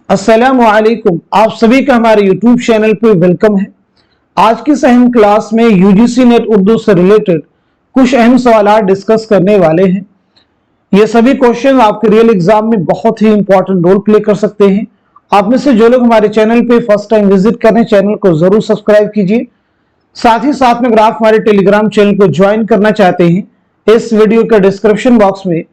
अस्सलामु अलैकुम, आप सभी का हमारे यूट्यूब चैनल पे वेलकम है। आज की इस अहम क्लास में यूजीसी नेट उर्दू से रिलेटेड कुछ अहम सवाल डिस्कस करने वाले हैं। ये सभी क्वेश्चन आपके रियल एग्जाम में बहुत ही इंपॉर्टेंट रोल प्ले कर सकते हैं। आप में से जो लोग हमारे चैनल पे फर्स्ट टाइम विजिट कर रहे हैं, चैनल को जरूर सब्सक्राइब कीजिए। साथ ही साथ में अगर आप हमारे टेलीग्राम चैनल को ज्वाइन करना चाहते हैं, इस वीडियो के डिस्क्रिप्शन बॉक्स में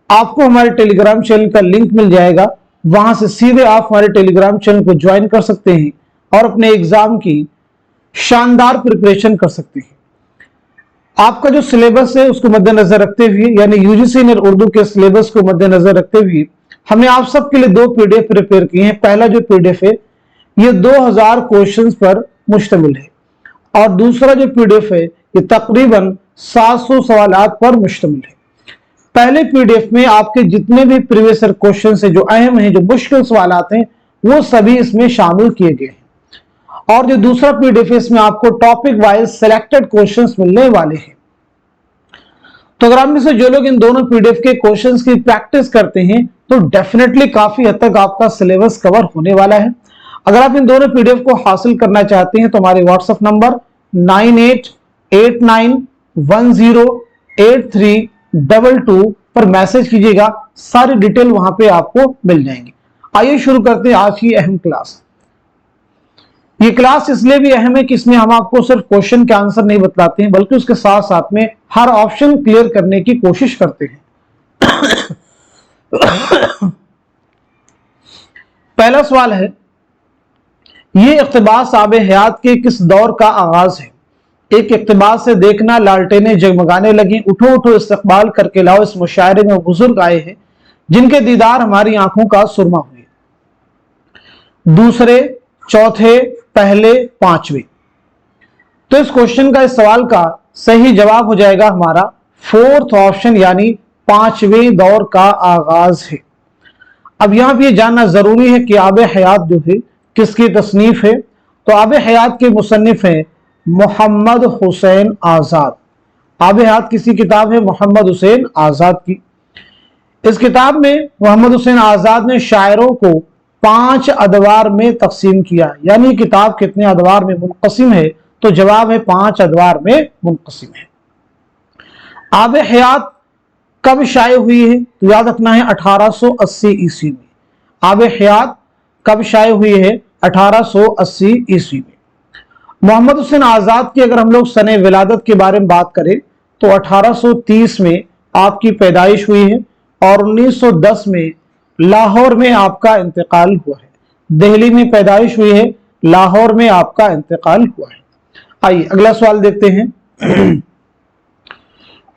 आपको हमारे टेलीग्राम चैनल का लिंक मिल जाएगा। वहां से सीधे आप हमारे टेलीग्राम चैनल को ज्वाइन कर सकते हैं और अपने एग्जाम की शानदार प्रिपरेशन कर सकते हैं। आपका जो सिलेबस है उसको मद्देनजर रखते हुए, यानी यूजीसी नेट उर्दू के सिलेबस को मद्देनजर रखते हुए हमने आप सबके लिए दो पीडीएफ प्रिपेयर किए हैं। पहला जो पीडीएफ है ये 2000 क्वेश्चंस पर मुश्तमिल है और दूसरा जो पीडीएफ है ये तकरीबन 700 सवालात पर मुश्तमिल है। पहले पीडीएफ में आपके जितने भी प्रीवियस ईयर क्वेश्चंस हैं, जो अहम हैं, जो मुश्किल सवालात हैं, वो सभी इसमें शामिल किए गए हैं। और जो दूसरा पीडीएफ है इसमें आपको टॉपिक वाइज सिलेक्टेड क्वेश्चंस मिलने वाले हैं। तो अगर आप में से जो लोग इन दोनों पीडीएफ के क्वेश्चंस की प्रैक्टिस करते हैं तो डेफिनेटली काफी हद तक आपका सिलेबस कवर होने वाला है। अगर आप इन दोनों पीडीएफ को हासिल करना चाहते हैं तो हमारे व्हाट्सएप नंबर 9889108322 पर मैसेज कीजिएगा, सारी डिटेल वहां पे आपको मिल जाएंगी। आइए शुरू करते हैं आज की अहम क्लास। ये क्लास इसलिए भी अहम है कि इसमें हम आपको सिर्फ क्वेश्चन के आंसर नहीं बतलाते हैं, बल्कि उसके साथ साथ में हर ऑप्शन क्लियर करने की कोशिश करते हैं। पहला सवाल है, ये इक़्तिबास आब हयात के किस दौर का आगाज है? एक इक़्तिबास से देखना लालटेनें जगमगाने लगी, उठो उठो इस्तकबाल करके लाओ, इस मुशायरे में बुजुर्ग आए हैं जिनके दीदार हमारी आंखों का सुरमा हुए। दूसरे, चौथे, पहले, पांचवे। तो इस क्वेश्चन का, इस सवाल का सही जवाब हो जाएगा हमारा फोर्थ ऑप्शन, यानी पांचवें दौर का आगाज है। अब यहां पर यह जानना जरूरी है कि आब हयात जो है किसकी तसनीफ है। तो आब हयात के मुसन्निफ है मोहम्मद हुसैन आजाद। आब हयात किसी किताब है मोहम्मद हुसैन आजाद की। इस किताब में मोहम्मद हुसैन आजाद ने शायरों को 5 अदवार में तकसीम किया। यानी किताब कितने अदवार में मुनक़सिम है? तो जवाब है 5 अदवार में मुनक़सिम है। आब हयात कब शाये हुई है? तो याद रखना है 1880 ईस्वी में। आब हयात कब शाये हुई है? 1880 ईस्वी में। मोहम्मद हुसैन आजाद की अगर हम लोग सने विलादत के बारे में बात करें तो 1830 में आपकी पैदाइश हुई है और 1910 में लाहौर में आपका इंतकाल हुआ है। दिल्ली में पैदाइश हुई है, लाहौर में आपका इंतकाल हुआ है। आइए अगला सवाल देखते हैं।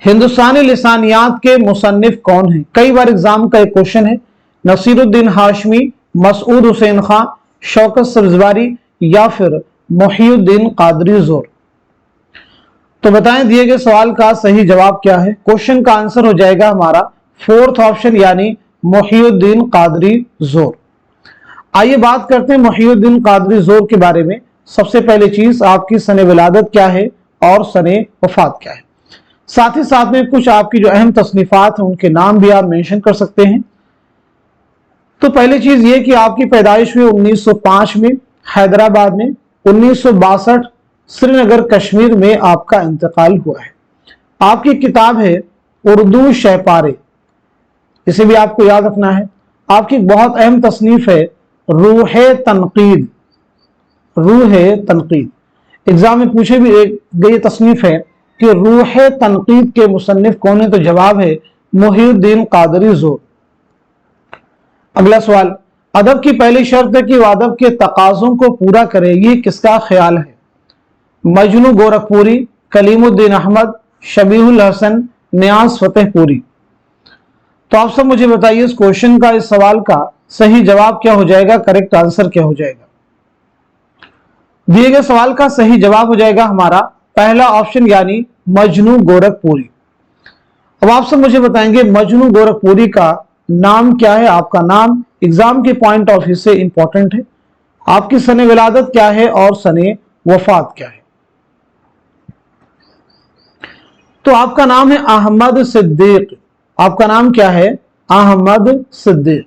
हिंदुस्तानी लिसानियात के मुसन्निफ कौन है? कई बार एग्जाम का एक क्वेश्चन है। नसीरुद्दीन हाशमी, मसूद हुसैन खां, शौकत सब्जवारी या फिर मोहिउद्दीन कादरी जोर। तो बताएं दिए गए सवाल का सही जवाब क्या है? क्वेश्चन का आंसर हो जाएगा हमारा फोर्थ ऑप्शन, यानी मोहिउद्दीन कादरी जोर। आइए बात करते हैं मोहिउद्दीन कादरी जोर के बारे में। सबसे पहली चीज, आपकी सने विलादत क्या है और सने वफात क्या है। साथ ही साथ में कुछ आपकी जो अहम तसनीफात हैं उनके नाम भी आप मेंशन कर सकते हैं। तो पहली चीज ये कि आपकी पैदाइश हुई 1905 में हैदराबाद में। 1962 श्रीनगर कश्मीर में आपका इंतकाल हुआ है। आपकी किताब है उर्दू शहपारे, इसे भी आपको याद रखना है। आपकी बहुत अहम तसनीफ है रूह तनकीद। रूह तनकीद एग्जाम में पूछे भी गई तसनीफ है कि रूह तनकीद के मुसन्निफ कौन है? तो जवाब है मोहिउद्दीन कादरी जोर। अगला सवाल, अदब की पहली शर्त है कि वह अदब के तकाजों को पूरा करे, ये किसका ख्याल है? मजनू गोरखपुरी, कलीमुद्दीन अहमद, शबीहुल हसन, नियाज फतेहपुरी। तो आप सब मुझे बताइए इस क्वेश्चन का, इस सवाल का सही जवाब क्या हो जाएगा, करेक्ट आंसर क्या हो जाएगा? दिए गए सवाल का सही जवाब हो जाएगा हमारा पहला ऑप्शन, यानी मजनू गोरखपुरी। अब आप सब मुझे बताएंगे मजनू गोरखपुरी का नाम क्या है? आपका नाम एग्जाम के पॉइंट ऑफ व्यू से इंपॉर्टेंट है। आपकी सने विलादत क्या है और सने वफात क्या है? तो आपका नाम है अहमद सिद्दीक। आपका नाम क्या है? अहमद सिद्दीक।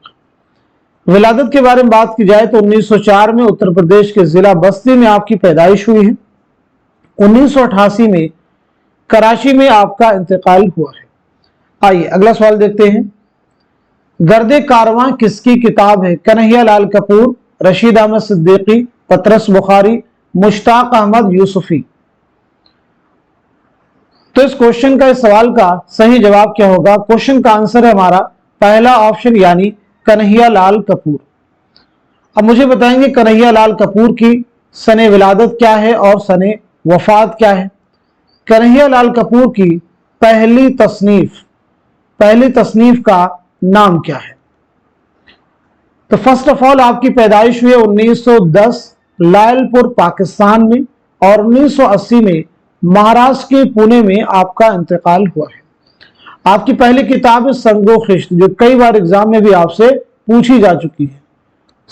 विलादत के बारे में बात की जाए तो 1904 में उत्तर प्रदेश के जिला बस्ती में आपकी पैदाइश हुई है। 1988 में कराची में आपका इंतकाल हुआ है। आइए अगला सवाल देखते हैं। गर्दे कारवां किसकी किताब है? कन्हैया लाल कपूर, रशीद अहमद सिद्दीकी, पतरस बुखारी, मुश्ताक अहमद यूसुफी। तो इस क्वेश्चन का, इस सवाल का सही जवाब क्या होगा? क्वेश्चन का आंसर है हमारा पहला ऑप्शन यानी कन्हैया लाल कपूर। अब मुझे बताएंगे कन्हैया लाल कपूर की सने विलादत क्या है और सने वफात क्या है। कन्हैया लाल कपूर की पहली तसनीफ का नाम क्या है? तो फर्स्ट ऑफ ऑल आपकी पैदाइश हुई 1910 लायलपुर पाकिस्तान में और 1980 में महाराष्ट्र के पुणे में आपका इंतकाल हुआ है। आपकी पहली किताब है संगो खिश्त, जो कई बार एग्जाम में भी आपसे पूछी जा चुकी है।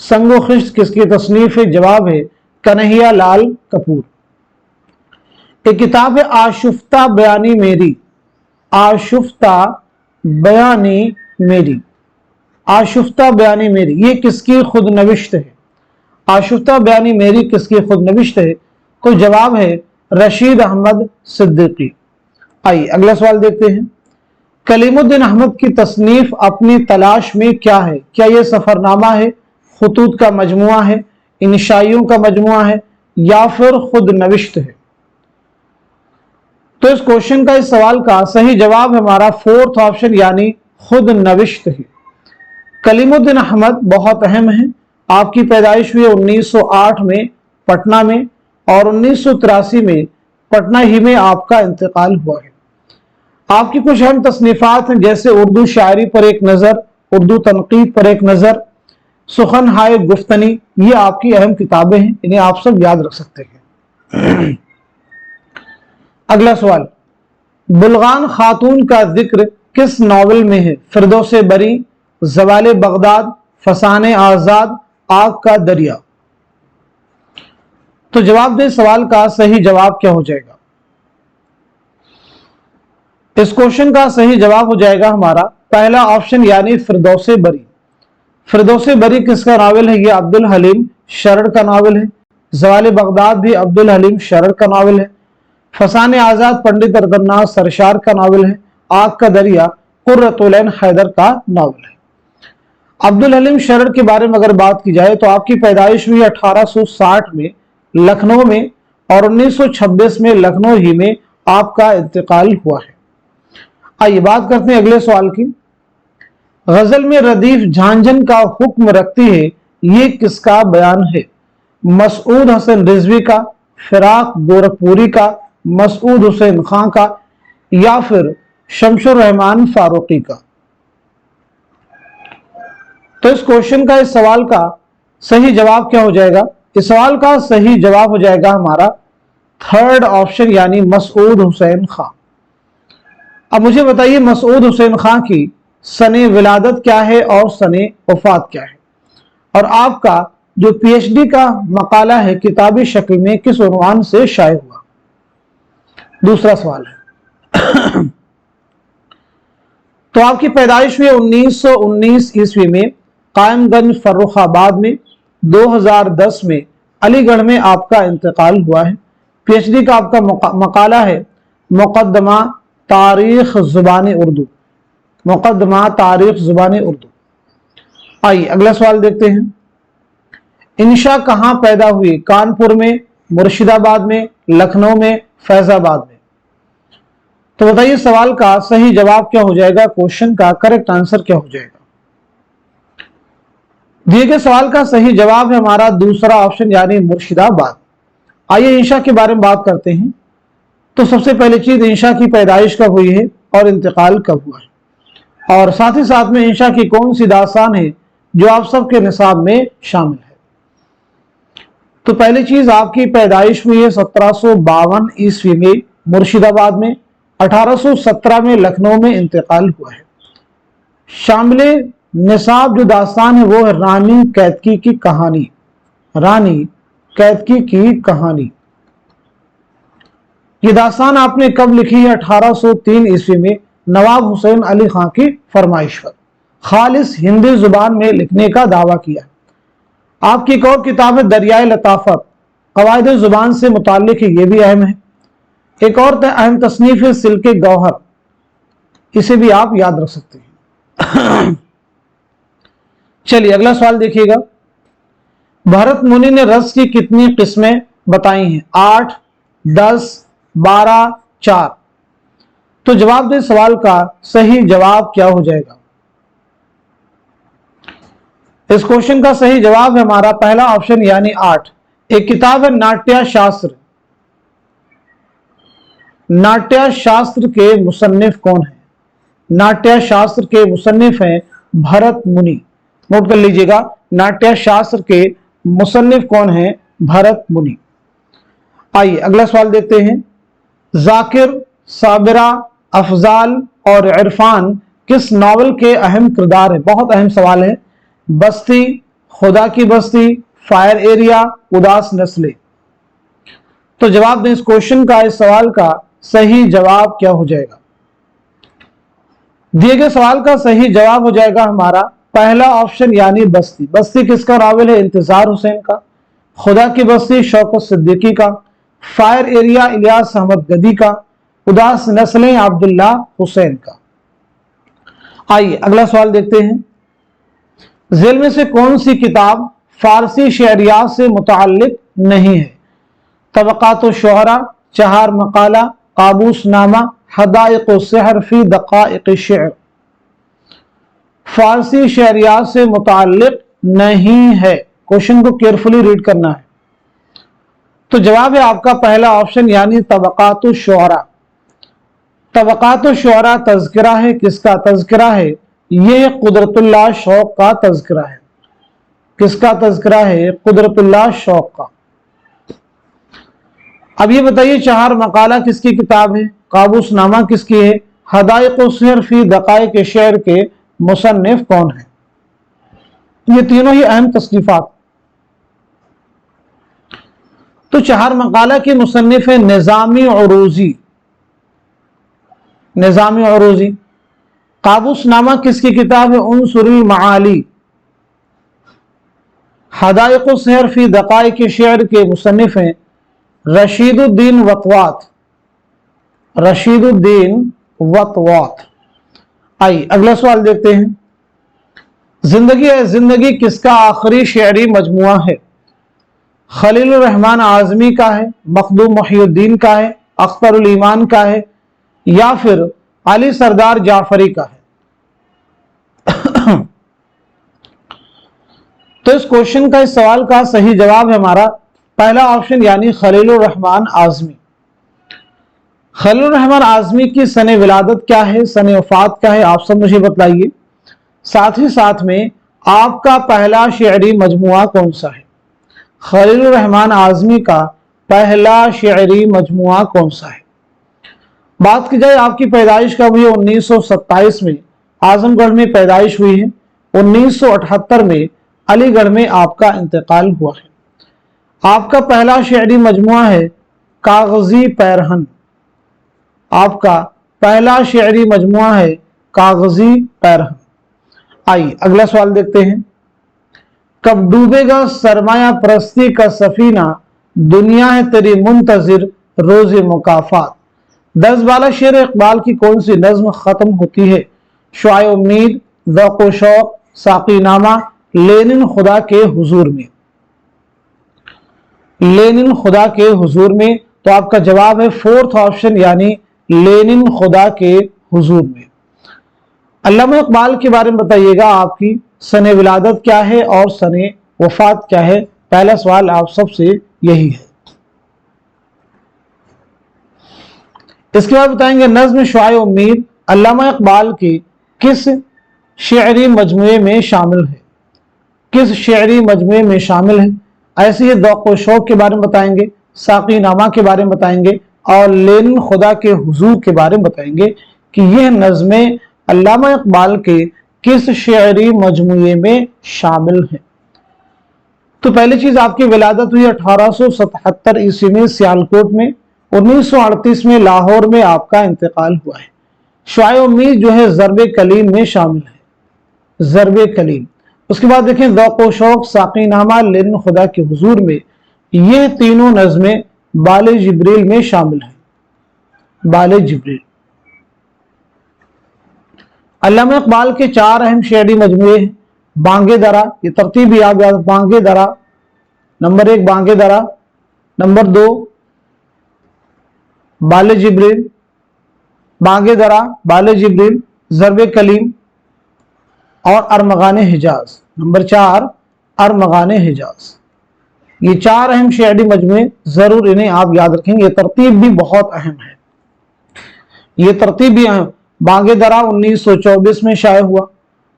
संगो खिश्त किसकी तसनीफ है? जवाब है कन्हैया लाल कपूर। एक किताब है आशुफ्ता बयानी मेरी, आशुफ्ता बयानी मेरी, आशुफ्ता बयानी मेरी, ये किसकी खुद नविश्त है? आशुफ्ता बयानी मेरी किसकी खुद नविश्त है? तो जवाब है रशीद अहमद सिद्दीकी। आइए अगला सवाल देखते हैं। कलीमुद्दीन अहमद की तसनीफ अपनी तलाश में क्या है? क्या यह सफरनामा है, खुतूत का मजमुआ है, इंशाइयों का मजमुआ है, या फिर खुद नविश्त है? तो इस क्वेश्चन का, इस सवाल का सही जवाब हमारा फोर्थ ऑप्शन यानी खुद नविश्त है। कलीमुद्दीन अहमद बहुत अहम है। आपकी पैदाइश हुई 1908 में पटना में और 1983 में पटना ही में आपका इंतकाल हुआ है। आपकी कुछ अहम तसनीफात हैं, जैसे उर्दू शायरी पर एक नज़र, उर्दू तनकीद पर एक नज़र, सुखन हाय गुफ्तनी, ये आपकी अहम किताबें हैं, इन्हें आप सब याद रख सकते हैं। अगला सवाल, बुलगान खातून का जिक्र किस नॉवल में है? फिरदौसे बरी, ज़वाले बगदाद, फसाने आजाद, आग का दरिया। तो जवाब दे, सवाल का सही जवाब क्या हो जाएगा? इस क्वेश्चन का सही जवाब हो जाएगा हमारा पहला ऑप्शन यानी फिरदौसे बरी। फिरदौसे बरी किसका नावल है? ये अब्दुल हलीम शरर का नावल है। ज़वाले बगदाद भी अब्दुल हलीम शरर का नावल है। फसाने आजाद पंडित अरदन्नाथ सरशार का नावल है। आग का दरिया कुर्रतुलैन हैदर का नावल है। अब्दुल हलीम शरर के बारे में अगर बात की जाए तो आपकी पैदाइश हुई 1860 में लखनऊ में और 1926 में लखनऊ ही में आपका इंतकाल हुआ है। आइए बात करते हैं अगले सवाल की। गजल में रदीफ झांझन का हुक्म रखती है, ये किसका बयान है? मसूद हसन रिजवी का, फिराक गोरखपुरी का, मसूद हुसैन खां का, या फिर शमशुर रहमान फारूकी का? तो इस क्वेश्चन का, इस सवाल का सही जवाब क्या हो जाएगा? इस सवाल का सही जवाब हो जाएगा हमारा थर्ड ऑप्शन यानी मसूद हुसैन खां। अब मुझे बताइए मसूद हुसैन खां की सने विलादत क्या है और सने वफात क्या है, और आपका जो पीएचडी का मकाला है किताबी शक्ल में किस उन्वान से शाये हुआ? दूसरा सवाल है। तो आपकी पैदाइश हुई 1919 ईस्वी में कायमगंज फर्रुखाबाद में। 2010 में अलीगढ़ में आपका इंतकाल हुआ है। पीएचडी का आपका मकाला है मुकद्दमा तारीख जुबानी उर्दू, मुकद्दमा तारीख जुबानी उर्दू। आइए अगला सवाल देखते हैं। इंशा कहां पैदा हुई? कानपुर में, मुर्शिदाबाद में, लखनऊ में, फैजाबाद में? तो बताइए सवाल का सही जवाब क्या हो जाएगा? क्वेश्चन का करेक्ट आंसर क्या हो जाएगा? दिए गए सवाल का सही जवाब है हमारा दूसरा ऑप्शन यानी मुर्शिदाबाद। आइए इंशा के बारे में बात करते हैं। तो सबसे पहली चीज, इंशा की पैदाइश कब हुई है और इंतकाल कब हुआ है, और साथ ही साथ में इंशा की कौन सी दास्तान है जो आप सबके निसाब में शामिल है? तो पहली चीज, आपकी पैदाइश हुई है 1752 ईस्वी में मुर्शिदाबाद में। 1817 में लखनऊ में इंतकाल हुआ है। शामिल निसाब जो दास्तान है वो है रानी कैतकी की कहानी, रानी कैतकी की कहानी। ये दास्तान आपने कब लिखी है? 1803 ईस्वी में नवाब हुसैन अली खां की फरमाइश पर। खालिस हिंदी जुबान में लिखने का दावा किया। आपकी एक और किताब है दरियाए लताफत, कवायद जुबान से मुताल्लिक है, ये भी अहम है। एक और अहम तसनीफ है सिल्के गौहर, इसे भी आप याद रख सकते हैं। चलिए अगला सवाल देखिएगा। भरत मुनि ने रस की कितनी किस्में बताई हैं? 8, 10, 12, 4। तो जवाब दे सवाल का सही जवाब क्या हो जाएगा? इस क्वेश्चन का सही जवाब है हमारा पहला ऑप्शन यानी 8। एक किताब है नाट्य शास्त्र, नाट्य शास्त्र के मुसन्निफ कौन है? नाट्य शास्त्र के मुसन्निफ हैं भरत मुनि। नोट कर लीजिएगा, नाट्य शास्त्र के मुसन्निफ कौन है? भरत मुनि। आइए अगला सवाल देखते हैं। जाकिर, साबिरा, अफजाल और इरफान किस नावल के अहम किरदार हैं? बहुत अहम सवाल है। बस्ती, खुदा की बस्ती, फायर एरिया, उदास नस्लें। तो जवाब दें इस क्वेश्चन का, इस सवाल का सही जवाब क्या हो जाएगा? दिए गए सवाल का सही जवाब हो जाएगा हमारा पहला ऑप्शन यानी बस्ती। बस्ती किसका नावल है? इंतजार हुसैन का। खुदा की बस्ती शौकत सिद्दीकी का। फायर एरिया इलियास अहमद गदी का। उदास नस्लें अब्दुल्ला हुसैन का। आइए अगला सवाल देखते हैं। झेल में से कौन सी किताब फारसी शहरियात से मुताल्लिक नहीं है? तबक़ात शुअरा, चहार मकाला, काबूस नामा, हदाइक़ सिहर फी दक़ाइक़ शि'r। फारसी शहरियात से मुताल्लिक नहीं है। क्वेश्चन को केयरफुली रीड करना है। तो जवाब है आपका पहला ऑप्शन यानी तबक़ात शुअरा। तबक़ात शुअरा तज़किरा है, किसका तज़किरा है? ये कुदरतुल्लाह शौक़ का तज़किरा है। किसका तज़किरा है? कुदरतुल्लाह शौक़ का। अब ये बताइए चहार मकाला किसकी किताब है? काबूस नामा किसकी है? हदाइक़ सिहर फी दक़ाइक़ शि'r के मुसन्निफ कौन है? ये तीनों ही अहम तसनीफात। तो चहार मकाला के मुसन्निफ है निज़ामी उरूज़ी। निज़ामी उरूज़ी। काबूस नामा किसकी किताब है? उन्सुरुल मआली। हदाइक़ सिहर फी दक़ाइक़ शि'r के मुसन्निफ हैं रशीदुद्दीन वतवात। रशीदुद्दीन वतवात। आइए अगला सवाल देखते हैं। जिंदगी है जिंदगी किसका आखिरी शेरी मजमुआ है? खलीलुर रहमान आजमी का है, मखदूम मुहियुद्दीन का है, अख्तरुल ईमान का है, या फिर अली सरदार जाफरी का है? तो इस क्वेश्चन का, इस सवाल का सही जवाब है हमारा पहला ऑप्शन यानी खलीलुर रहमान आजमी। खलीलुर रहमान आजमी की सने विलादत क्या है, सने वफात क्या है, आप सब मुझे बतलाइए। साथ ही साथ में आपका पहला शेरी मजमुआ कौन सा है? खलीलुर रहमान आजमी का पहला शेरी मजमुआ कौन सा है? बात की जाए आपकी पैदाइश कब हुई? 1927 में आजमगढ़ में पैदाइश हुई है। 1978 में अलीगढ़ में आपका इंतकाल हुआ है। आपका पहला शेरी मजमुआ है कागजी पैरहन। आपका पहला शेरी मजमुआ है कागजी पैरहन। आइए अगला सवाल देखते हैं। कब डूबेगा सरमाया परस्ती का सफीना, दुनिया है तेरी मुंतजिर रोज मुकाफात। 10 बाला शेर इकबाल की कौन सी नज्म खत्म होती है? शुआए उम्मीद, ज़ौक़ शौक़, साक़ी नामा, लेनिन खुदा के हुजूर में। लेनिन खुदा के हुजूर में। तो आपका जवाब है फोर्थ ऑप्शन यानी लेनिन खुदा के हुजूर में। अल्लामा इकबाल के बारे में बताइएगा, आपकी सने विलादत क्या है और सने वफात क्या है? पहला सवाल आप सबसे यही है। इसके बाद बताएंगे नज्म शुआए उम्मीद अल्लामा इकबाल के किस शेरी मजमुए में शामिल है? किस शेरी मजमुए में शामिल है? ऐसे ही ज़ौक़ शौक़ के बारे में बताएंगे, साक़ी नामा के बारे में बताएंगे और लेनिन खुदा के हुजूर के बारे में बताएंगे कि यह नज़में अल्लामा इकबाल के किस शेरी मजमुए में शामिल है। तो पहली चीज आपकी विलादत हुई 1877 ईस्वी में सियालकोट में। 1938 में लाहौर में आपका इंतकाल हुआ है। शुआए उम्मीद जो है ज़र्ब कलीम में शामिल है। ضرب कलीम। उसके बाद देखें ज़ौक़ व शौक़, साक़ीनामा, लिन खुदा के हुजूर में, ये तीनों नज़में बाले जिब्रील में शामिल हैं। बाले जिब्रील। अल्लामा इक़बाल के 4 अहम शेरी मजमूए हैं। बांगे दरा, ये तरतीब भी आप याद, बांगे दरा नंबर 1, बांगे दरा नंबर 2, बाले जिब्रील, बांगे दरा, बाले जिब्रील, ज़रब कलीम और अरमगान हिजाज नंबर 4, अरमगान हिजाज। ये 4 अहम शेरी मजमूए, जरूर इन्हें आप याद रखेंगे। ये तरतीब भी बहुत अहम है, ये तरतीब भी अहम। बांगे दरा 1924 में शाये हुआ,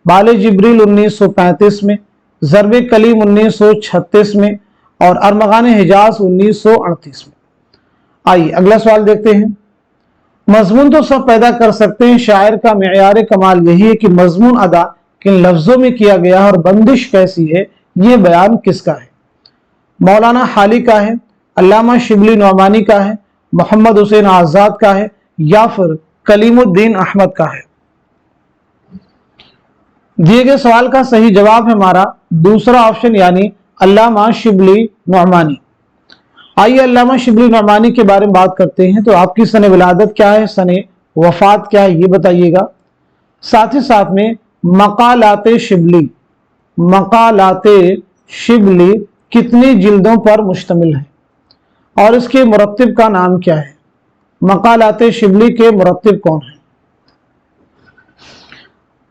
बाले जिब्रील 1935 में, ज़रब कलीम 1936 में और अरमगान हिजाज 1938 में। आइए अगला सवाल देखते हैं। मजमून तो सब पैदा कर सकते हैं, शायर का मेयार कमाल यही है कि मजमून अदा किन लफ्जों में किया गया है और बंदिश कैसी है, ये बयान किसका है? मौलाना हाली का है, अल्लामा शिबली नौमानी का है, मोहम्मद हुसैन आजाद का है या फिर कलीमुद्दीन अहमद का है? दिए गए सवाल का सही जवाब है हमारा दूसरा ऑप्शन यानी अल्लामा शिबली नौमानी। आइए अल्लामा शिबली नौमानी के बारे में बात करते हैं। तो आपकी सने विलादत क्या है, सने वफात क्या है, ये बताइएगा। साथ ही साथ में मकालाते शिबली, मकालाते शिबली कितनी जिल्दों पर मुश्तमिल है और इसके मुरत्तिब का नाम क्या है? मकालाते शिबली के मुरत्तिब कौन है?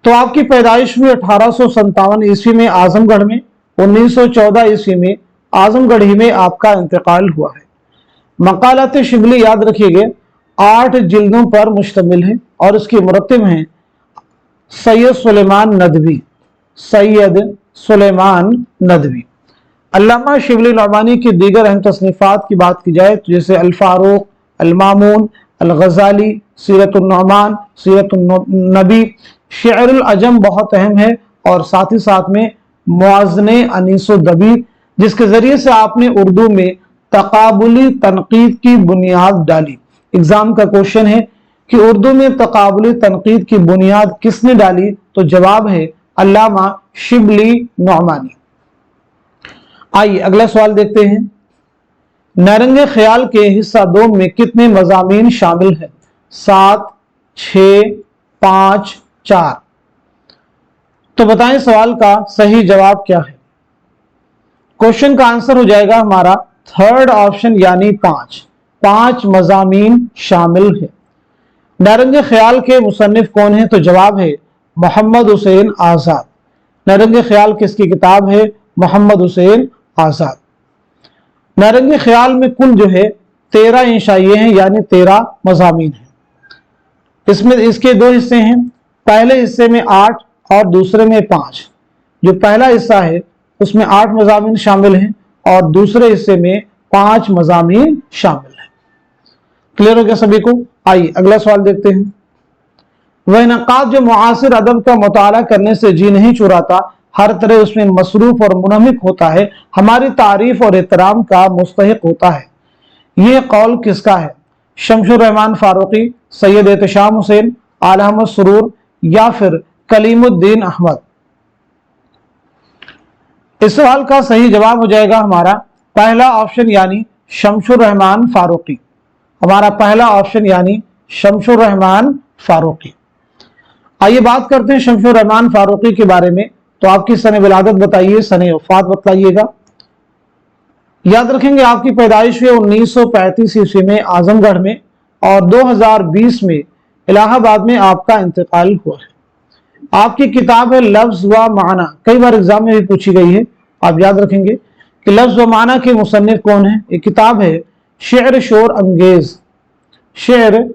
तो आपकी पैदाइश हुई 1857 ईस्वी में आजमगढ़ में, 1914 ईस्वी में आजमगढ़ ही में आपका इंतकाल हुआ है। मकालाते शिबली याद रखिएगा 8 जिल्दों पर मुश्तमिल है और इसके मुरत्तिब हैं सैयद सुलेमान नदवी, सैयद सुलेमान नदवी। अल्लामा शिबली नौमानी की दीगर अहम तसनीफात की बात की जाए तो जैसे अल फारूक, अल मामून, अल गजाली, सीरतुन नौमान, सीरतुन नबी, शेरुल अजम बहुत अहम है और साथ ही साथ में मुआज़ने अनीसो दबीर, जिसके जरिए से आपने उर्दू में तकाबुली तनकीद की बुनियाद डाली। एग्जाम का क्वेश्चन है कि उर्दू में तकाबुली तनकीद की बुनियाद किसने डाली? तो जवाब है अल्लामा शिबली नौमानी। आइए अगला सवाल देखते हैं। नरंगे ख्याल के हिस्सा 2 में कितने मज़ामीन शामिल हैं? 7, 6, 5, 4। तो बताएं सवाल का सही जवाब क्या है? क्वेश्चन का आंसर हो जाएगा हमारा थर्ड ऑप्शन यानी 5। 5 मज़ामीन शामिल है। नरंगे ख्याल के मुसन्निफ कौन है? तो जवाब है मोहम्मद हुसैन आजाद। नरंगे ख्याल किसकी किताब है? मोहम्मद हुसैन आजाद। नरंगे ख्याल में कुल जो है 13 इंशाइये हैं यानी 13 मज़ामीन हैं। इसमें इसके 2 हिस्से हैं, पहले हिस्से में 8 और दूसरे में 5। जो पहला हिस्सा है उसमें 8 मज़ामीन शामिल हैं और दूसरे हिस्से में 5 मज़ामीन शामिल हैं। क्लियर हो गया सभी को? आइए अगला सवाल देखते हैं। वह नक़ाद जो मुआसिर अदब का मुताला करने से जी नहीं चुराता, हर तरह उसमें मसरूफ और मुनहमिक होता है, हमारी तारीफ और एहतराम का मुस्तहिक होता है, यह कौल किसका है? शमशुर रहमान फारूकी, सैयद एहतशाम हुसैन, आला अहमद सुरूर या फिर कलीमुद्दीन अहमद? इस सवाल का सही जवाब हो जाएगा हमारा पहला ऑप्शन यानी शमशुर रहमान फारूकी। हमारा पहला ऑप्शन यानी शमशुर रहमान फारूकी। आइए बात करते हैं शमशुर रहमान फारूकी के बारे में। तो आपकी सने विलादत बताइए, सने वफात बताइएगा। याद रखेंगे आपकी पैदाइश हुई 1935 ईस्वी में आजमगढ़ में और 2020 में इलाहाबाद में आपका इंतकाल हुआ है। आपकी किताब है लफ्ज व माना, कई बार एग्जाम में भी पूछी गई है। आप याद रखेंगे कि लफ्ज व माना के मुसन्निफ कौन है? ये किताब है शेर शोर अंगेज, शेर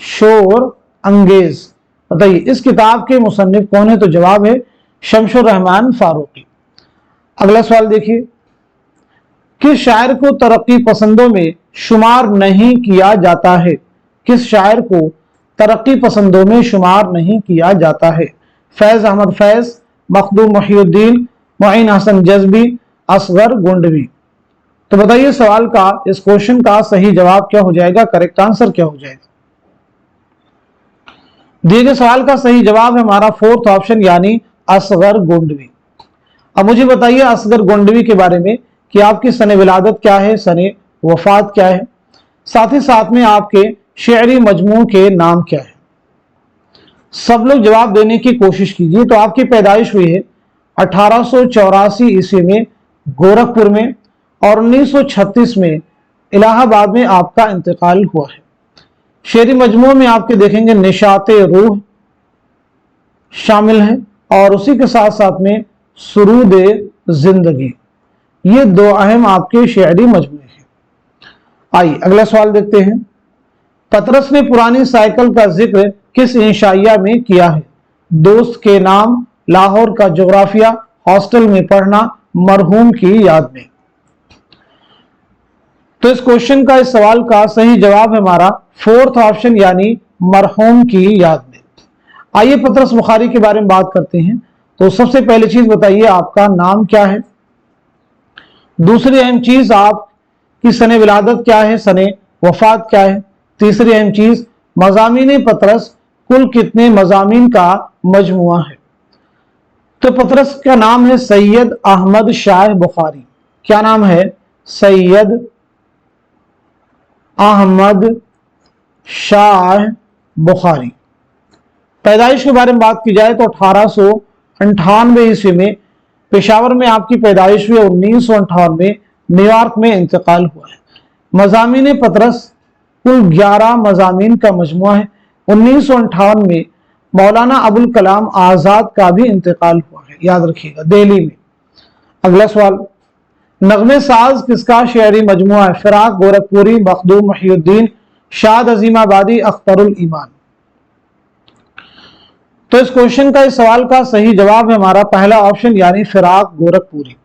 शोर अंगेज। बताइए इस किताब के मुसन्निफ कौन है? तो जवाब है शमशुर रहमान फारूकी। अगला सवाल देखिए, किस शायर को तरक्की पसंदों में शुमार नहीं किया जाता है? किस शायर को तरक्की पसंदों में शुमार नहीं किया जाता है? फैज अहमद फैज, मखदूम मुहिउद्दीन, मुइन हसन जज़बी, असगर गोंडवी। तो बताइए सवाल का, इस क्वेश्चन का सही जवाब क्या हो जाएगा? करेक्ट आंसर क्या हो जाएगा? दिए गए सवाल का सही जवाब है हमारा फोर्थ ऑप्शन यानी असगर गोंडवी। अब मुझे बताइए असगर गोंडवी के बारे में कि आपकी सने विलादत क्या है, सने वफात क्या है, साथ ही साथ में आपके शेरी मजमू के नाम क्या है। सब लोग जवाब देने की कोशिश कीजिए। तो आपकी पैदाइश हुई है 1884 ईस्वी में गोरखपुर में और 1936 में इलाहाबाद में आपका इंतकाल हुआ है। शेरी मजमू में आपके देखेंगे निशाते रूह शामिल है और उसी के साथ साथ में सुरूदे जिंदगी, ये दो अहम आपके शेरी मजमूए हैं। आइए अगला सवाल देखते हैं। पतरस ने पुरानी साइकिल का जिक्र किस इंशाइया में किया है? दोस्त के नाम, लाहौर का जोग्राफिया, हॉस्टल में पढ़ना, मरहूम की याद में। तो इस क्वेश्चन का, इस सवाल का सही जवाब है हमारा फोर्थ ऑप्शन यानी मरहूम की याद में। आइए पतरस बुखारी के बारे में बात करते हैं। तो सबसे पहली चीज बताइए आपका नाम क्या है। दूसरी अहम चीज आपकी सने विलादत क्या है, सने वफात क्या है। तीसरी अहम चीज मज़ामीन पतरस कुल कितने मज़ामीन का मजमुआ है। तो पतरस का नाम है सैयद अहमद शाह बुखारी। क्या नाम है? सैयद अहमद शाह बुखारी। पैदाइश के बारे में बात की जाए तो 1898 ईस्वी में पेशावर में आपकी पैदाइश हुई। 1958 में न्यूयॉर्क में इंतकाल हुआ है। मज़ामीन पतरस कुल 11 मज़ामीन का मजमुआ है। 1958 में मौलाना अबुल कलाम आजाद का भी इंतकाल हुआ है, याद रखिएगा, दिल्ली में। अगला सवाल, नगमे साज किसका शेरी मजमुआ है? फिराक गोरखपुरी, मखदूम मुहियुद्दीन, शाद अजीमाबादी, अख्तरुल ईमान। तो इस क्वेश्चन का, इस सवाल का सही जवाब है हमारा पहला ऑप्शन यानी फिराक गोरखपुरी।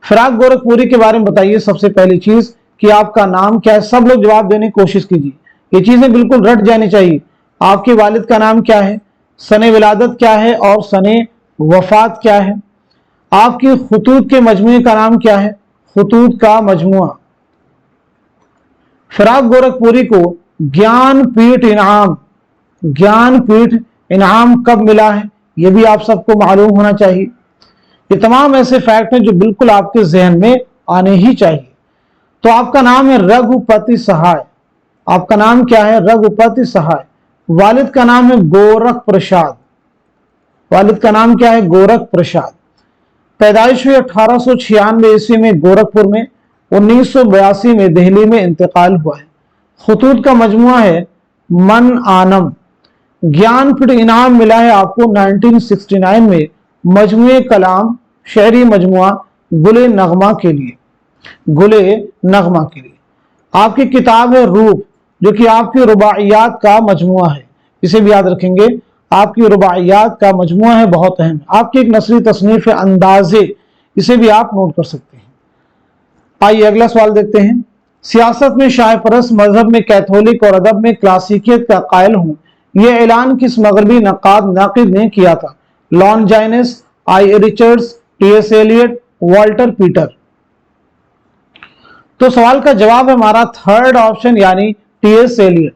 फिराक गोरखपुरी के बारे में बताइए सबसे पहली चीज कि आपका नाम क्या है। सब लोग जवाब देने की कोशिश कीजिए, ये चीजें बिल्कुल रट जानी चाहिए। आपके वालिद का नाम क्या है, सने विलादत क्या है और सने वफात क्या है। आपकी खुतूत के मजमुए का नाम क्या है, खुतूत का मजमुआ। फिराक गोरखपुरी को ज्ञानपीठ इनाम कब मिला है, यह भी आप सबको मालूम होना चाहिए। ये तमाम ऐसे फैक्ट हैं जो बिल्कुल आपके जहन में आने ही चाहिए। तो आपका नाम है रघुपति सहाय। आपका नाम क्या है? रघुपति सहाय। वालिद का नाम है गोरख प्रसाद। वालिद का नाम क्या है? गोरख प्रसाद। पैदाइश हुई 1896 ईस्वी में गोरखपुर में। 1982 में दिल्ली में इंतकाल हुआ है। खुतूत का मजमुआ है मन आनम। ज्ञानपीठ इनाम मिला है आपको 1969 में मजमुए कलाम शेरी मजमुआ गुले नगमा के लिए। गुले नगमा के लिए आपकी किताब है रूप, जो कि आपकी रुबाइयात का मजमुआ है। इसे भी याद रखेंगे, आपकी रुबाइयात का मजमुआ है, बहुत अहम। आपकी एक नसरी तसनीफ है अंदाजे, इसे भी आप नोट कर सकते हैं। आइए अगला सवाल देखते हैं। सियासत में शाह परस्त, मजहब में कैथोलिक और अदब में क्लासिकियत का कायल हूं, यह ऐलान किस मगरबी नाकिद ने किया था? Longinus, I Richards, T S. Eliot, Walter Pater. तो सवाल का जवाब है हमारा थर्ड ऑप्शन यानी टी.एस. एलियट।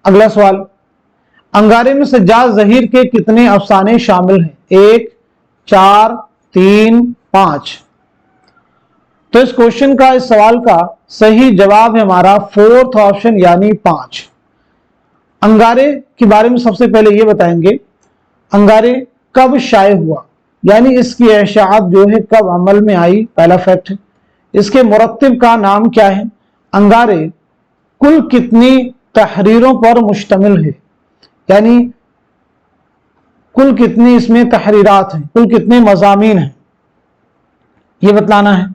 अगला सवाल, अंगारे में सज्जाद जहीर के कितने अफसाने शामिल हैं? 1, 4, 3, 5। तो इस क्वेश्चन का, इस सवाल का सही जवाब है हमारा फोर्थ ऑप्शन यानी 5। अंगारे के बारे में सबसे पहले ये बताएंगे, अंगारे कब शाये हुआ, यानी इसकी इशाअत जो है कब अमल में आई, पहला फैक्ट है। इसके मुरत्तिब का नाम क्या है? अंगारे कुल कितनी तहरीरों पर मुश्तमिल है, यानी कुल कितनी इसमें तहरीरात हैं, कुल कितने मज़ामीन हैं, ये बतलाना है।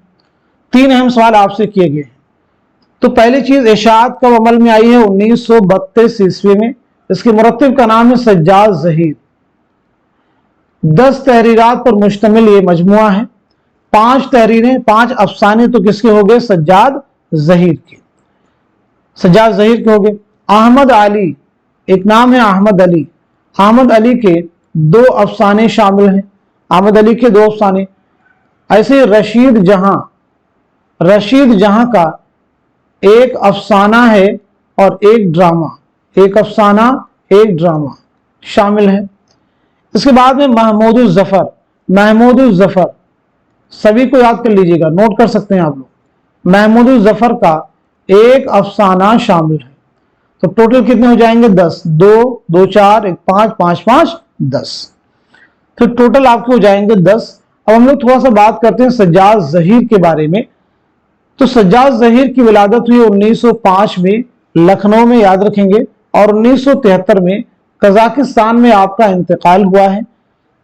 3 अहम सवाल आपसे किए गए हैं। तो पहली चीज, इशाअत कब अमल में आई है? 1932 ईस्वी में। इसके मुरत्तिब का नाम है सज्जाद जहीर। 10 तहरीरात पर मुश्तमिल ये मजमुआ है। 5 तहरीरें, 5 अफसाने तो किसके हो गए? सज्जाद जहीर के। सज्जाद जहीर के हो गए। अहमद अली, एक नाम है अहमद अली। अहमद अली के 2 अफसाने शामिल हैं। अहमद अली के 2 अफसाने। ऐसे रशीद जहां का एक अफसाना है और एक ड्रामा, एक अफसाना एक ड्रामा शामिल है। इसके बाद में महमूद जफर, महमूद जफर, सभी को याद कर लीजिएगा, नोट कर सकते हैं आप लोग। महमूद जफर का एक अफसाना शामिल है। तो टोटल कितने हो जाएंगे? 10। 2 2 4 1 5 5 5 10। तो टोटल आपके हो जाएंगे 10। अब हम लोग थोड़ा सा बात करते हैं सज्जाद ज़हीर के बारे में। तो सज्जाद ज़हीर की विलादत हुई 1905 में लखनऊ में, याद रखेंगे, और 1973 में कजाकिस्तान में आपका इंतकाल हुआ है।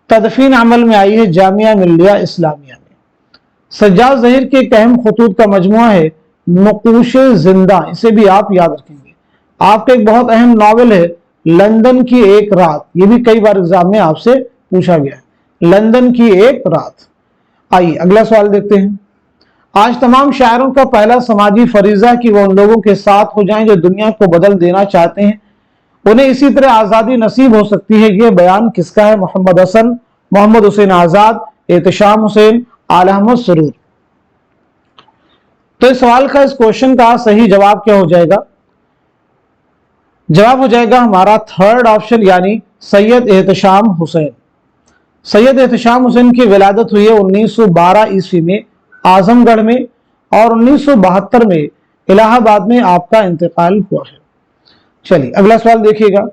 तदफीन अमल में आई है जामिया मिल्लिया इस्लामिया में। सज्जाद ज़हीर के एक अहम खतूत का मजमुआ है नक़ूश जिंदा, इसे भी आप याद रखेंगे। आपका एक बहुत अहम नावल है लंदन की एक रात, ये भी कई बार एग्जाम में आपसे पूछा गया है, लंदन की एक रात। आइए अगला सवाल देखते हैं। आज तमाम शायरों का पहला समाजी फरीजा कि वो उन लोगों के साथ हो जाएं जो दुनिया को बदल देना चाहते हैं, उन्हें इसी तरह आज़ादी नसीब हो सकती है। ये बयान किसका है? मोहम्मद हसन, मोहम्मद हुसैन आज़ाद, एहतशाम हुसैन, आला अहमद सरूर। तो इस सवाल का, इस क्वेश्चन का सही जवाब क्या हो जाएगा? जवाब हो जाएगा हमारा थर्ड ऑप्शन, यानी सैयद एहतशाम हुसैन। सैयद एहतशाम हुसैन की विलादत हुई है 1912 ईस्वी में आजमगढ़ में, और 1972 में इलाहाबाद में आपका इंतकाल हुआ है। चलिए अगला सवाल देखिएगा।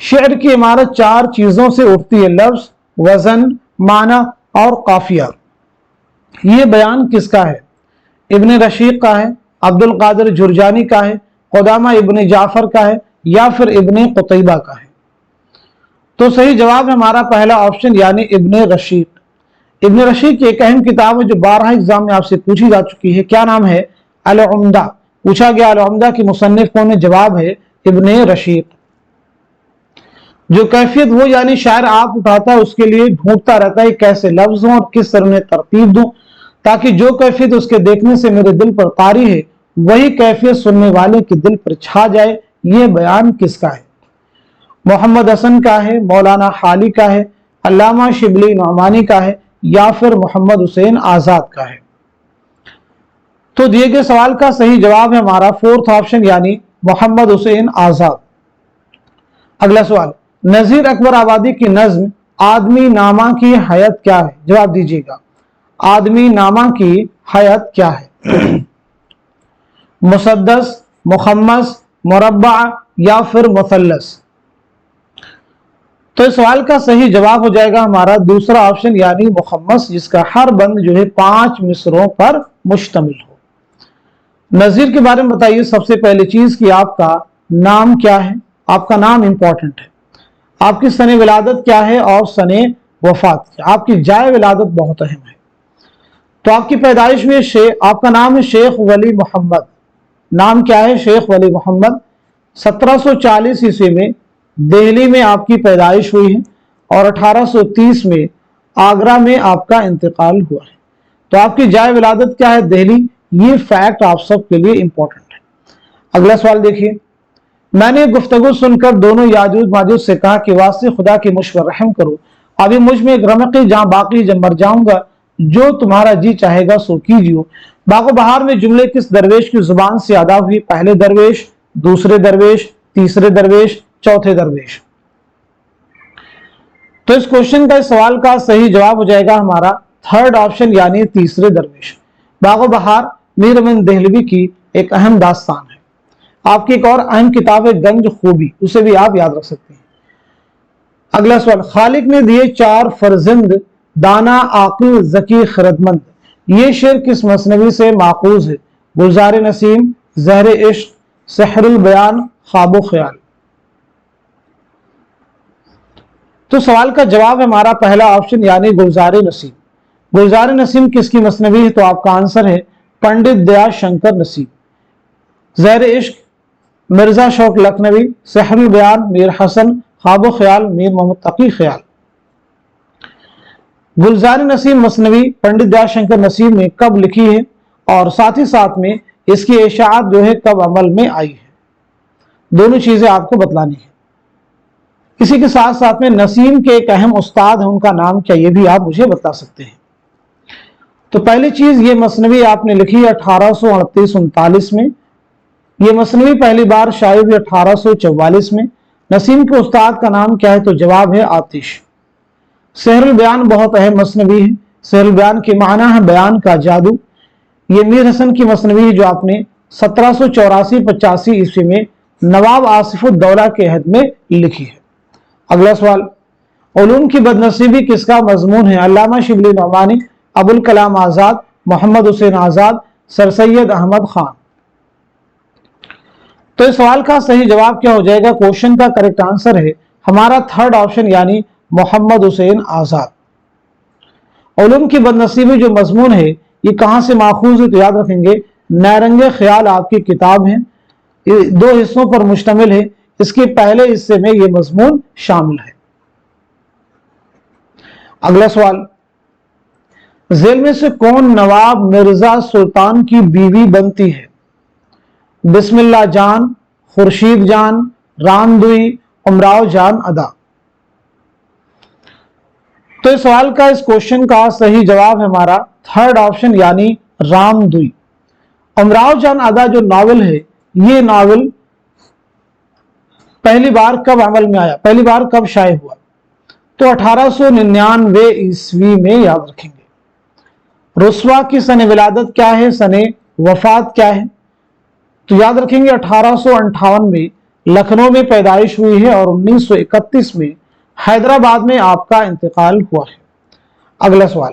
शेर की इमारत 4 चीजों से उठती है, लफ्ज, वजन, माना और काफिया। यह बयान किसका है? इब्ने रशीक का है, अब्दुल कादिर जुरजानी का है, क़ुदामा इब्ने जाफर का है, या फिर इब्ने क़ुतैबा का है? तो सही जवाब है हमारा पहला ऑप्शन, यानी इब्ने रशीक। इब्ने रशीक की एक अहम किताब है जो 12 एग्जाम में आपसे पूछी जा चुकी है। क्या नाम है? अल उम्दा। पूछा गया अल उम्दा की मुसन्निफ कौन है? जवाब है इब्ने रशीक। जो कैफियत वो यानी शायर आप उठाता है, उसके लिए ढूंढता रहता है कैसे लफ्ज हों और किस तरह उन्हें तरतीब दूं, ताकि जो कैफियत उसके देखने से मेरे दिल पर तारी है वही कैफियत सुनने वाले के दिल पर छा जाए। ये बयान किसका है? मोहम्मद हसन का है, मौलाना हाली का है, अल्लामा शिबली नौमानी का है, या फिर मोहम्मद हुसैन आजाद का है? तो दिए गए सवाल का सही जवाब है हमारा फोर्थ ऑप्शन, यानी मोहम्मद हुसैन आजाद। अगला सवाल, नजीर अकबर आबादी की नज्म आदमी नामा की हयात क्या है? जवाब दीजिएगा। आदमी नामा की हयात क्या है? मुसद्दस, मुखम्मस, मुरब्बा या फिर मुसल्लस? तो इस सवाल का सही जवाब हो जाएगा हमारा दूसरा ऑप्शन, यानी मुखम्मस, जिसका हर बंद जो है 5 मिसरों पर मुश्तमिल हो। नजीर के बारे में बताइए सबसे पहली चीज कि आपका नाम क्या है। आपका नाम इंपॉर्टेंट है। आपकी सने विलादत क्या है और सने वफात क्या? आपकी जाए विलादत बहुत अहम है। तो आपकी पैदाइश में आपका नाम है शेख वली मोहम्मद। नाम क्या है? शेख वली मोहम्मद। 1740 ईस्वी में दिल्ली में आपकी पैदाइश हुई है और 1830 में आगरा में आपका इंतकाल हुआ है। तो आपकी जाए विलादत क्या है? दिल्ली। ये फैक्ट आप सबके लिए इंपॉर्टेंट है। अगला सवाल देखिए। मैंने गुफ्तगू सुनकर दोनों याजूज माजूज से कहा कि वास्ते खुदा की मुझ पर रहम करो, अभी मुझ में एक रमक़ी जहां बाकी जब मर जाऊंगा, जो तुम्हारा जी चाहेगा सो कीजियो। बागो बहार में जुमले किस दरवेश की जुबान से अदा हुई? पहले दरवेश, दूसरे दरवेश, तीसरे दरवेश, चौथे दरवेश? तो इस क्वेश्चन का, इस सवाल का सही जवाब हो जाएगा हमारा थर्ड ऑप्शन, यानी तीसरे दरवेश। बागो बहार मीर अमीन देहलवी की एक अहम दास्तान है। आपकी एक और अहम किताब है गंज खूबी, उसे भी आप याद रख सकते हैं। अगला सवाल, खालिक ने दिए 4 फर्जंद, दाना, आकिल, ज़की, खिरदमंद। ये शेर किस मसनवी से माखूज है? गुलजार नसीम, ज़हर इश्क, सहरुल बयान, ख्वाबो ख्याल? तो सवाल का जवाब है हमारा पहला ऑप्शन, यानी गुलजार नसीम। गुलजार नसीम किसकी मसनवी है? तो आपका आंसर है पंडित दया शंकर नसीम। ज़हर इश्क मिर्जा शौक लखनवी, सहरुल बयान मीर हसन, ख्वाबो ख्याल मीर मोहम्मद तकी ख्याल? गुलजार नसीम मसनवी पंडित दया शंकर नसीम ने कब लिखी है, और साथ ही साथ में इसकी इशाअत जो है कब अमल में आई है? दोनों चीजें आपको बतलानी है। इसी के साथ साथ में नसीम के एक अहम उस्ताद है, उनका नाम क्या, ये भी आप मुझे बता सकते हैं। तो पहली चीज, ये मसनवी आपने लिखी है 1838-39 में। ये मसनवी पहली बार शाये हुई 1844 में। नसीम के उस्ताद का नाम क्या है? तो जवाब है आतिश। सहरुल बयान बहुत अहम मसनवी है। सहरुल बयान के माना है बयान का जादू। ये मीर हसन की मसनवी है जो आपने 1784-85 ईस्वी में नवाब आसिफुद्दौला के अहद में लिखी है। अगला सवाल, उलूम की बदनसीबी किसका मजमून है? अल्लामा शिबली नौमानी, अबुल कलाम आज़ाद, मोहम्मद हुसैन आज़ाद, सर सैयद अहमद खान। तो इस सवाल का सही जवाब क्या हो जाएगा? क्वेश्चन का करेक्ट आंसर है हमारा थर्ड ऑप्शन यानी मोहम्मद हुसैन आज़ाद। उलूम की बदनसीबी जो मजमून है ये कहां से माखूज है? तो याद रखेंगे नैरंगे ख्याल आपकी किताब है, ये 2 हिस्सों पर मुश्तमिल है। इसके पहले हिस्से में ये मजमून शामिल है। अगला सवाल, झेल में से कौन नवाब मिर्जा सुल्तान की बीवी बनती है? बिस्मिल्लाह जान, खुर्शीद जान, रामदुई, उमराव जान अदा। तो इस सवाल का, इस क्वेश्चन का सही जवाब है हमारा थर्ड ऑप्शन यानी रामदुई। उमराव जान अदा जो नावल है, ये नावल पहली बार कब अमल में आया, पहली बार कब शाये हुआ? तो 1899 ईस्वी में। याद रखेंगे रुस्वा की सने विलादत क्या है, सने वफात क्या है? तो याद रखेंगे 1858 में लखनऊ में पैदाइश हुई है और 1931 में हैदराबाद में आपका इंतकाल हुआ है। अगला सवाल,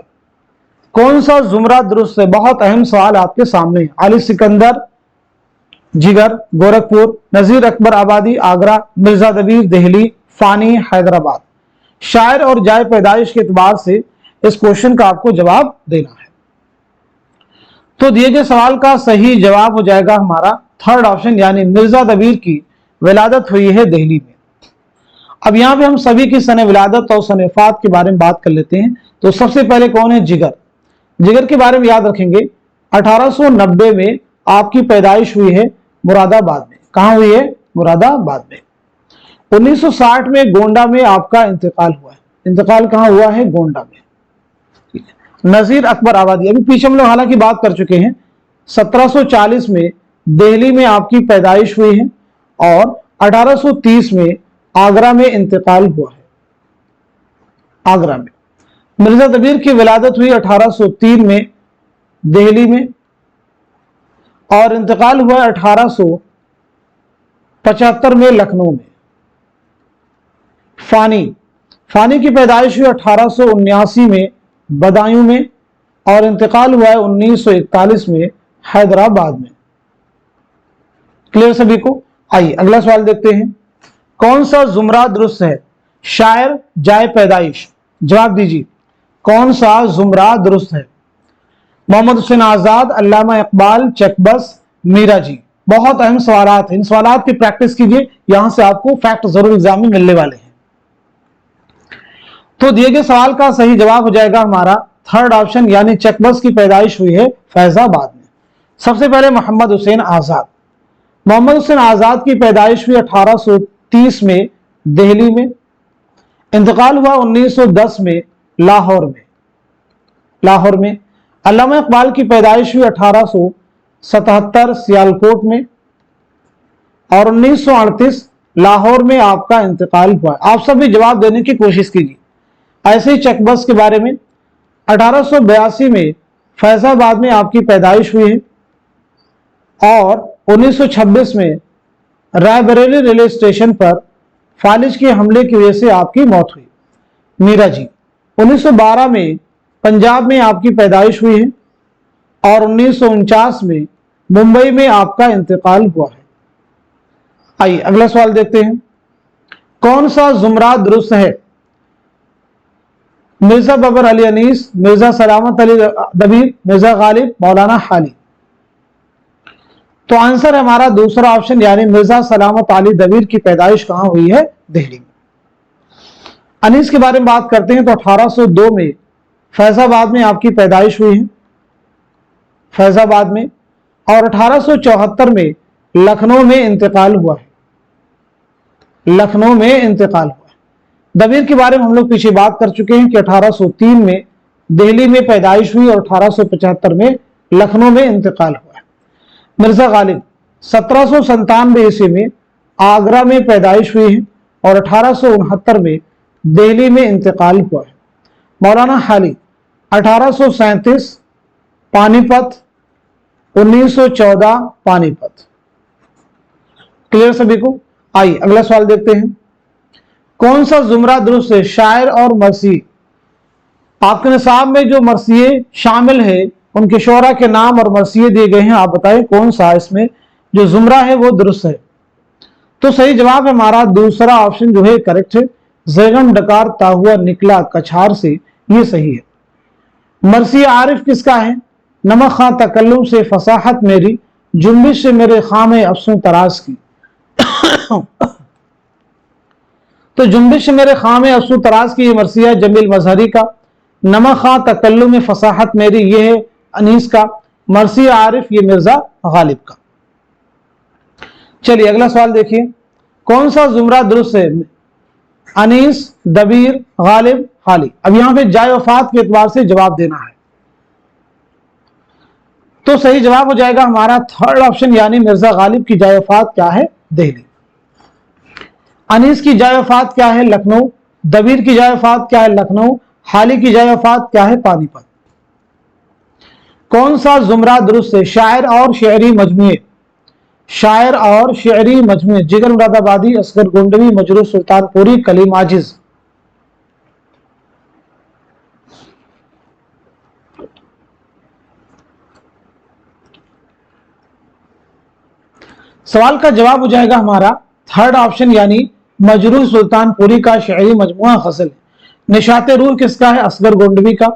कौन सा जुमरा दुरुस्त है? बहुत अहम सवाल आपके सामने है। अली सिकंदर जिगर गोरखपुर, नजीर अकबर आबादी आगरा, मिर्जा दबीर दिल्ली, फानी हैदराबाद। शायर और जाए पैदाइश के एतबार से इस क्वेश्चन का आपको जवाब देना है। तो दिए गए सवाल का सही जवाब हो जाएगा हमारा थर्ड ऑप्शन यानी मिर्जा दबीर की विलादत हुई है दिल्ली में। अब यहां पे हम सभी की सने विलादत और सने वफात के बारे में बात कर लेते हैं। तो सबसे पहले कौन है? जिगर। जिगर के बारे में याद रखेंगे 1890 में आपकी पैदाइश हुई है मुरादाबाद में। कहां हुई है? मुरादाबाद में। 1960 में गोंडा में आपका इंतकाल हुआ है। इंतकाल कहां हुआ है? गोंडा में। नजीर अकबर आबादी, अभी पीछे हम लोग हालांकि बात कर चुके हैं। 1740 में दिल्ली में आपकी पैदाइश हुई है और 1830 में आगरा में इंतकाल हुआ है। आगरा में। मिर्जा दबीर की विलादत हुई 1803 में दिल्ली में और इंतकाल हुआ 1875 में लखनऊ में। फानी की पैदाइश हुई 1879 में बदायूं में और इंतकाल हुआ है 1941 में हैदराबाद में। क्लियर सभी को? आइए अगला सवाल देखते हैं। कौन सा जुमरा दुरुस्त है? शायर, जाए पैदाइश। जवाब दीजिए कौन सा जुमरा दुरुस्त है? मोहम्मद हुसैन आजाद, अल्लामा इकबाल, चकबस, मीरा जी। बहुत अहम सवालात हैं, इन सवालात की प्रैक्टिस कीजिए, यहां से आपको फैक्ट जरूर एग्जाम में मिलने वाले हैं। तो दिए गए सवाल का सही जवाब हो जाएगा हमारा थर्ड ऑप्शन यानी चकबस की पैदाइश हुई है फैजाबाद में। सबसे पहले मोहम्मद हुसैन आजाद। मोहम्मद हुसैन आजाद की पैदाइश हुई 1830 में दिल्ली में। इंतकाल हुआ 1910 में लाहौर में। अल्लामा इकबाल की पैदाइश हुई 1877 सियालकोट में और 1938 लाहौर में आपका इंतकाल हुआ। आप सब भी जवाब देने की कोशिश कीजिए। ऐसे ही चकबस के बारे में 1882 में फैजाबाद में आपकी पैदाइश हुई है और 1926 में रायबरेली रेलवे स्टेशन पर फालिज के हमले की वजह से आपकी मौत हुई। मीरा जी। 1912 में पंजाब में आपकी पैदाइश हुई है और 1949 में मुंबई में आपका इंतकाल हुआ है। आइए अगला सवाल देखते हैं। कौन सा जुमरा दुरुस्त है? मिर्जा बबर अली अनीस, मिर्जा सलामत अली दबीर, मिर्जा गालिब, मौलाना हाली। तो आंसर है हमारा दूसरा ऑप्शन यानी मिर्जा सलामत अली दबीर की पैदाइश कहां हुई है? दिल्ली में। अनीस के बारे में बात करते हैं तो 1802 में फैजाबाद में आपकी पैदाइश हुई है, फैजाबाद में, और 1874 में लखनऊ में इंतकाल हुआ है। लखनऊ में इंतकाल हुआ है। दबीर के बारे में हम लोग पीछे बात कर चुके हैं कि 1803 में दिल्ली में पैदाइश हुई और 1875 में लखनऊ में इंतकाल हुआ है। मिर्जा गालिब 1797 ईस्वी में आगरा में पैदाइश हुई है और 1869 में दिल्ली में इंतकाल हुआ है। मौलाना हाली 1837 पानीपत, 1914 पानीपत। क्लियर सभी को? आइए अगला सवाल देखते हैं। कौन सा जुमरा दुरुस्त है? शायर और मरसी। आपके निसाब में जो मरसिए शामिल है उनके शोरा के नाम और मरसिए दिए गए हैं, आप बताएं कौन सा इसमें जो जुमरा है वो दुरुस्त है। तो सही जवाब हमारा दूसरा ऑप्शन जो है करेक्ट है। जैगम डकारता हुआ निकला कछार से, ये सही है। मरसी आरिफ किसका है? नमक खां तकल्लुम से फसाहत मेरी, जुम्बिश से मेरे खामे अफसों तराज की। तो जुम्बिश से मेरे खामे अफसों तराज की ये मरसिया जमील मजहरी का। नमक खां तकल्लुम में फसाहत मेरी ये है अनीस का। मरसी आरिफ ये मिर्जा गालिब का। चलिए अगला सवाल देखिए। कौन सा जुमरा दुरुस्त है? अनीस, दबीर, गालिब, हाली। अब यहां पे जाय वफात के एतबार से जवाब देना है। तो सही जवाब हो जाएगा हमारा थर्ड ऑप्शन, यानी मिर्जा गालिब की जाय वफात क्या है? दिल्ली। अनीस की जाय वफात क्या है? लखनऊ। दबीर की जाय वफात क्या है? लखनऊ। हाली की जाय वफात क्या है? पानीपत। कौन सा जुमरा दुरुस्त है? शायर और शेरी मजमुए। शायर और शेरी मजमुए जिगर मुरादाबादी, असगर गोंडवी, मजरूह सुल्तानपुरी, कलीम आजिज। सवाल का जवाब हो जाएगा हमारा थर्ड ऑप्शन, यानी मजरूह सुल्तानपुरी का शेरी मजमुआ गजल। निशाते रूह किसका है? असगर गोंडवी का।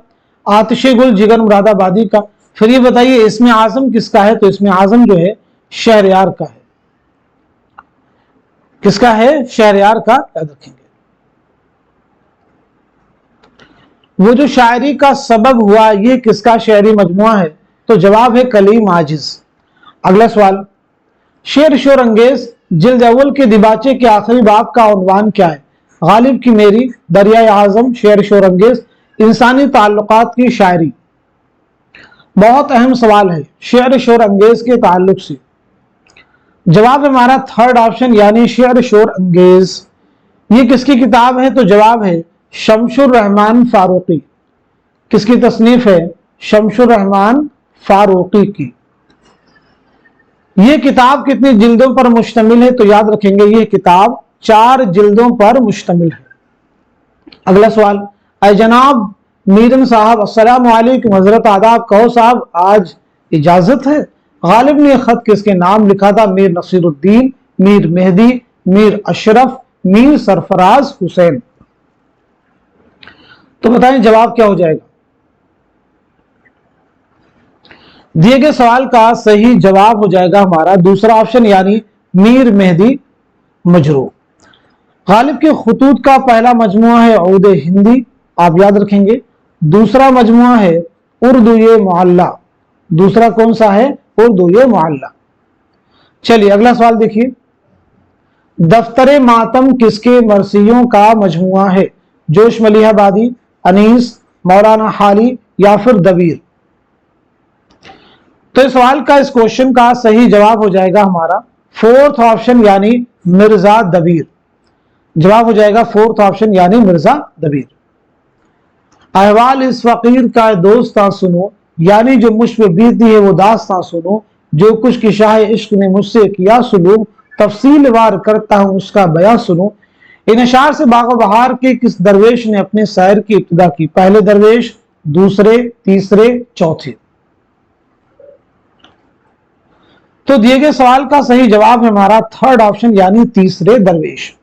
आतिशे गुल जिगर मुरादाबादी का। फिर ये बताइए इसमें आजम किसका है? तो इसमें आजम जो है शहरयार का है। किसका है? शहरयार का। याद रखेंगे। वो जो शायरी का सबब हुआ ये किसका शेरी मजमुआ है? तो जवाब है कलीम आजिज। अगला सवाल। शेर शोर अंगेज जिल्द अव्वल के दिबाचे के आखिरी बाब का उन्वान क्या है? गालिब की मेरी, दरियाए आजम, शेर शोर अंगेज, इंसानी ताल्लुकात की शायरी। बहुत अहम सवाल है शेर शोर अंगेज के ताल्लुक से। जवाब हमारा थर्ड ऑप्शन, यानी शेर शोर अंगेज। ये किसकी किताब है? तो जवाब है शमशुर रहमान फारूकी। किसकी तसनीफ है? शमशुर रहमान फारूकी की। ये किताब कितनी जिल्दों पर मुश्तमिल है? तो याद रखेंगे ये किताब 4 जिल्दों पर मुश्तमिल है। अगला सवाल। अय जनाब मीरन साहब अस्सलाम वालेकुम, हजरत आदाब, कहो साहब आज इजाजत है। गालिब ने खत किसके नाम लिखा था? मीर नसीरुद्दीन, मीर मेहदी, मीर अशरफ, मीर सरफराज हुसैन। तो बताएं जवाब क्या हो जाएगा? दिए गए सवाल का सही जवाब हो जाएगा हमारा दूसरा ऑप्शन, यानी मीर मेहदी मजरूह। गालिब के खुतूत का पहला मजमुआ है औद हिंदी, आप याद रखेंगे। दूसरा मजमुआ है उर्दू ये मुअल्ला। दूसरा कौन सा है? उर्दू ये मुअल्ला। चलिए अगला सवाल देखिए। दफ्तरे मातम किसके मरसियों का मजमुआ है? जोश मलिहाबादी, अनीस, मौलाना हाली या फिर दबीर। तो इस सवाल का, इस क्वेश्चन का सही जवाब हो जाएगा हमारा फोर्थ ऑप्शन, यानी मिर्जा दबीर। जवाब हो जाएगा फोर्थ ऑप्शन, यानी मिर्जा दबीर। अहवाल इस फकीर का दोस्तां सुनो, यानी जो मुझ पे बीती है वो दास्तां सुनो। जो कुछ की शाह इश्क ने मुझसे किया सुलूक, तफसील वार करता हूं उसका बयां सुनो। इन अशार से बागो बहार के किस दरवेश ने अपने सैर की इब्तिदा की? पहले दरवेश, दूसरे, तीसरे, चौथे। तो दिए गए सवाल का सही जवाब है हमारा थर्ड ऑप्शन, यानी तीसरे दरवेश।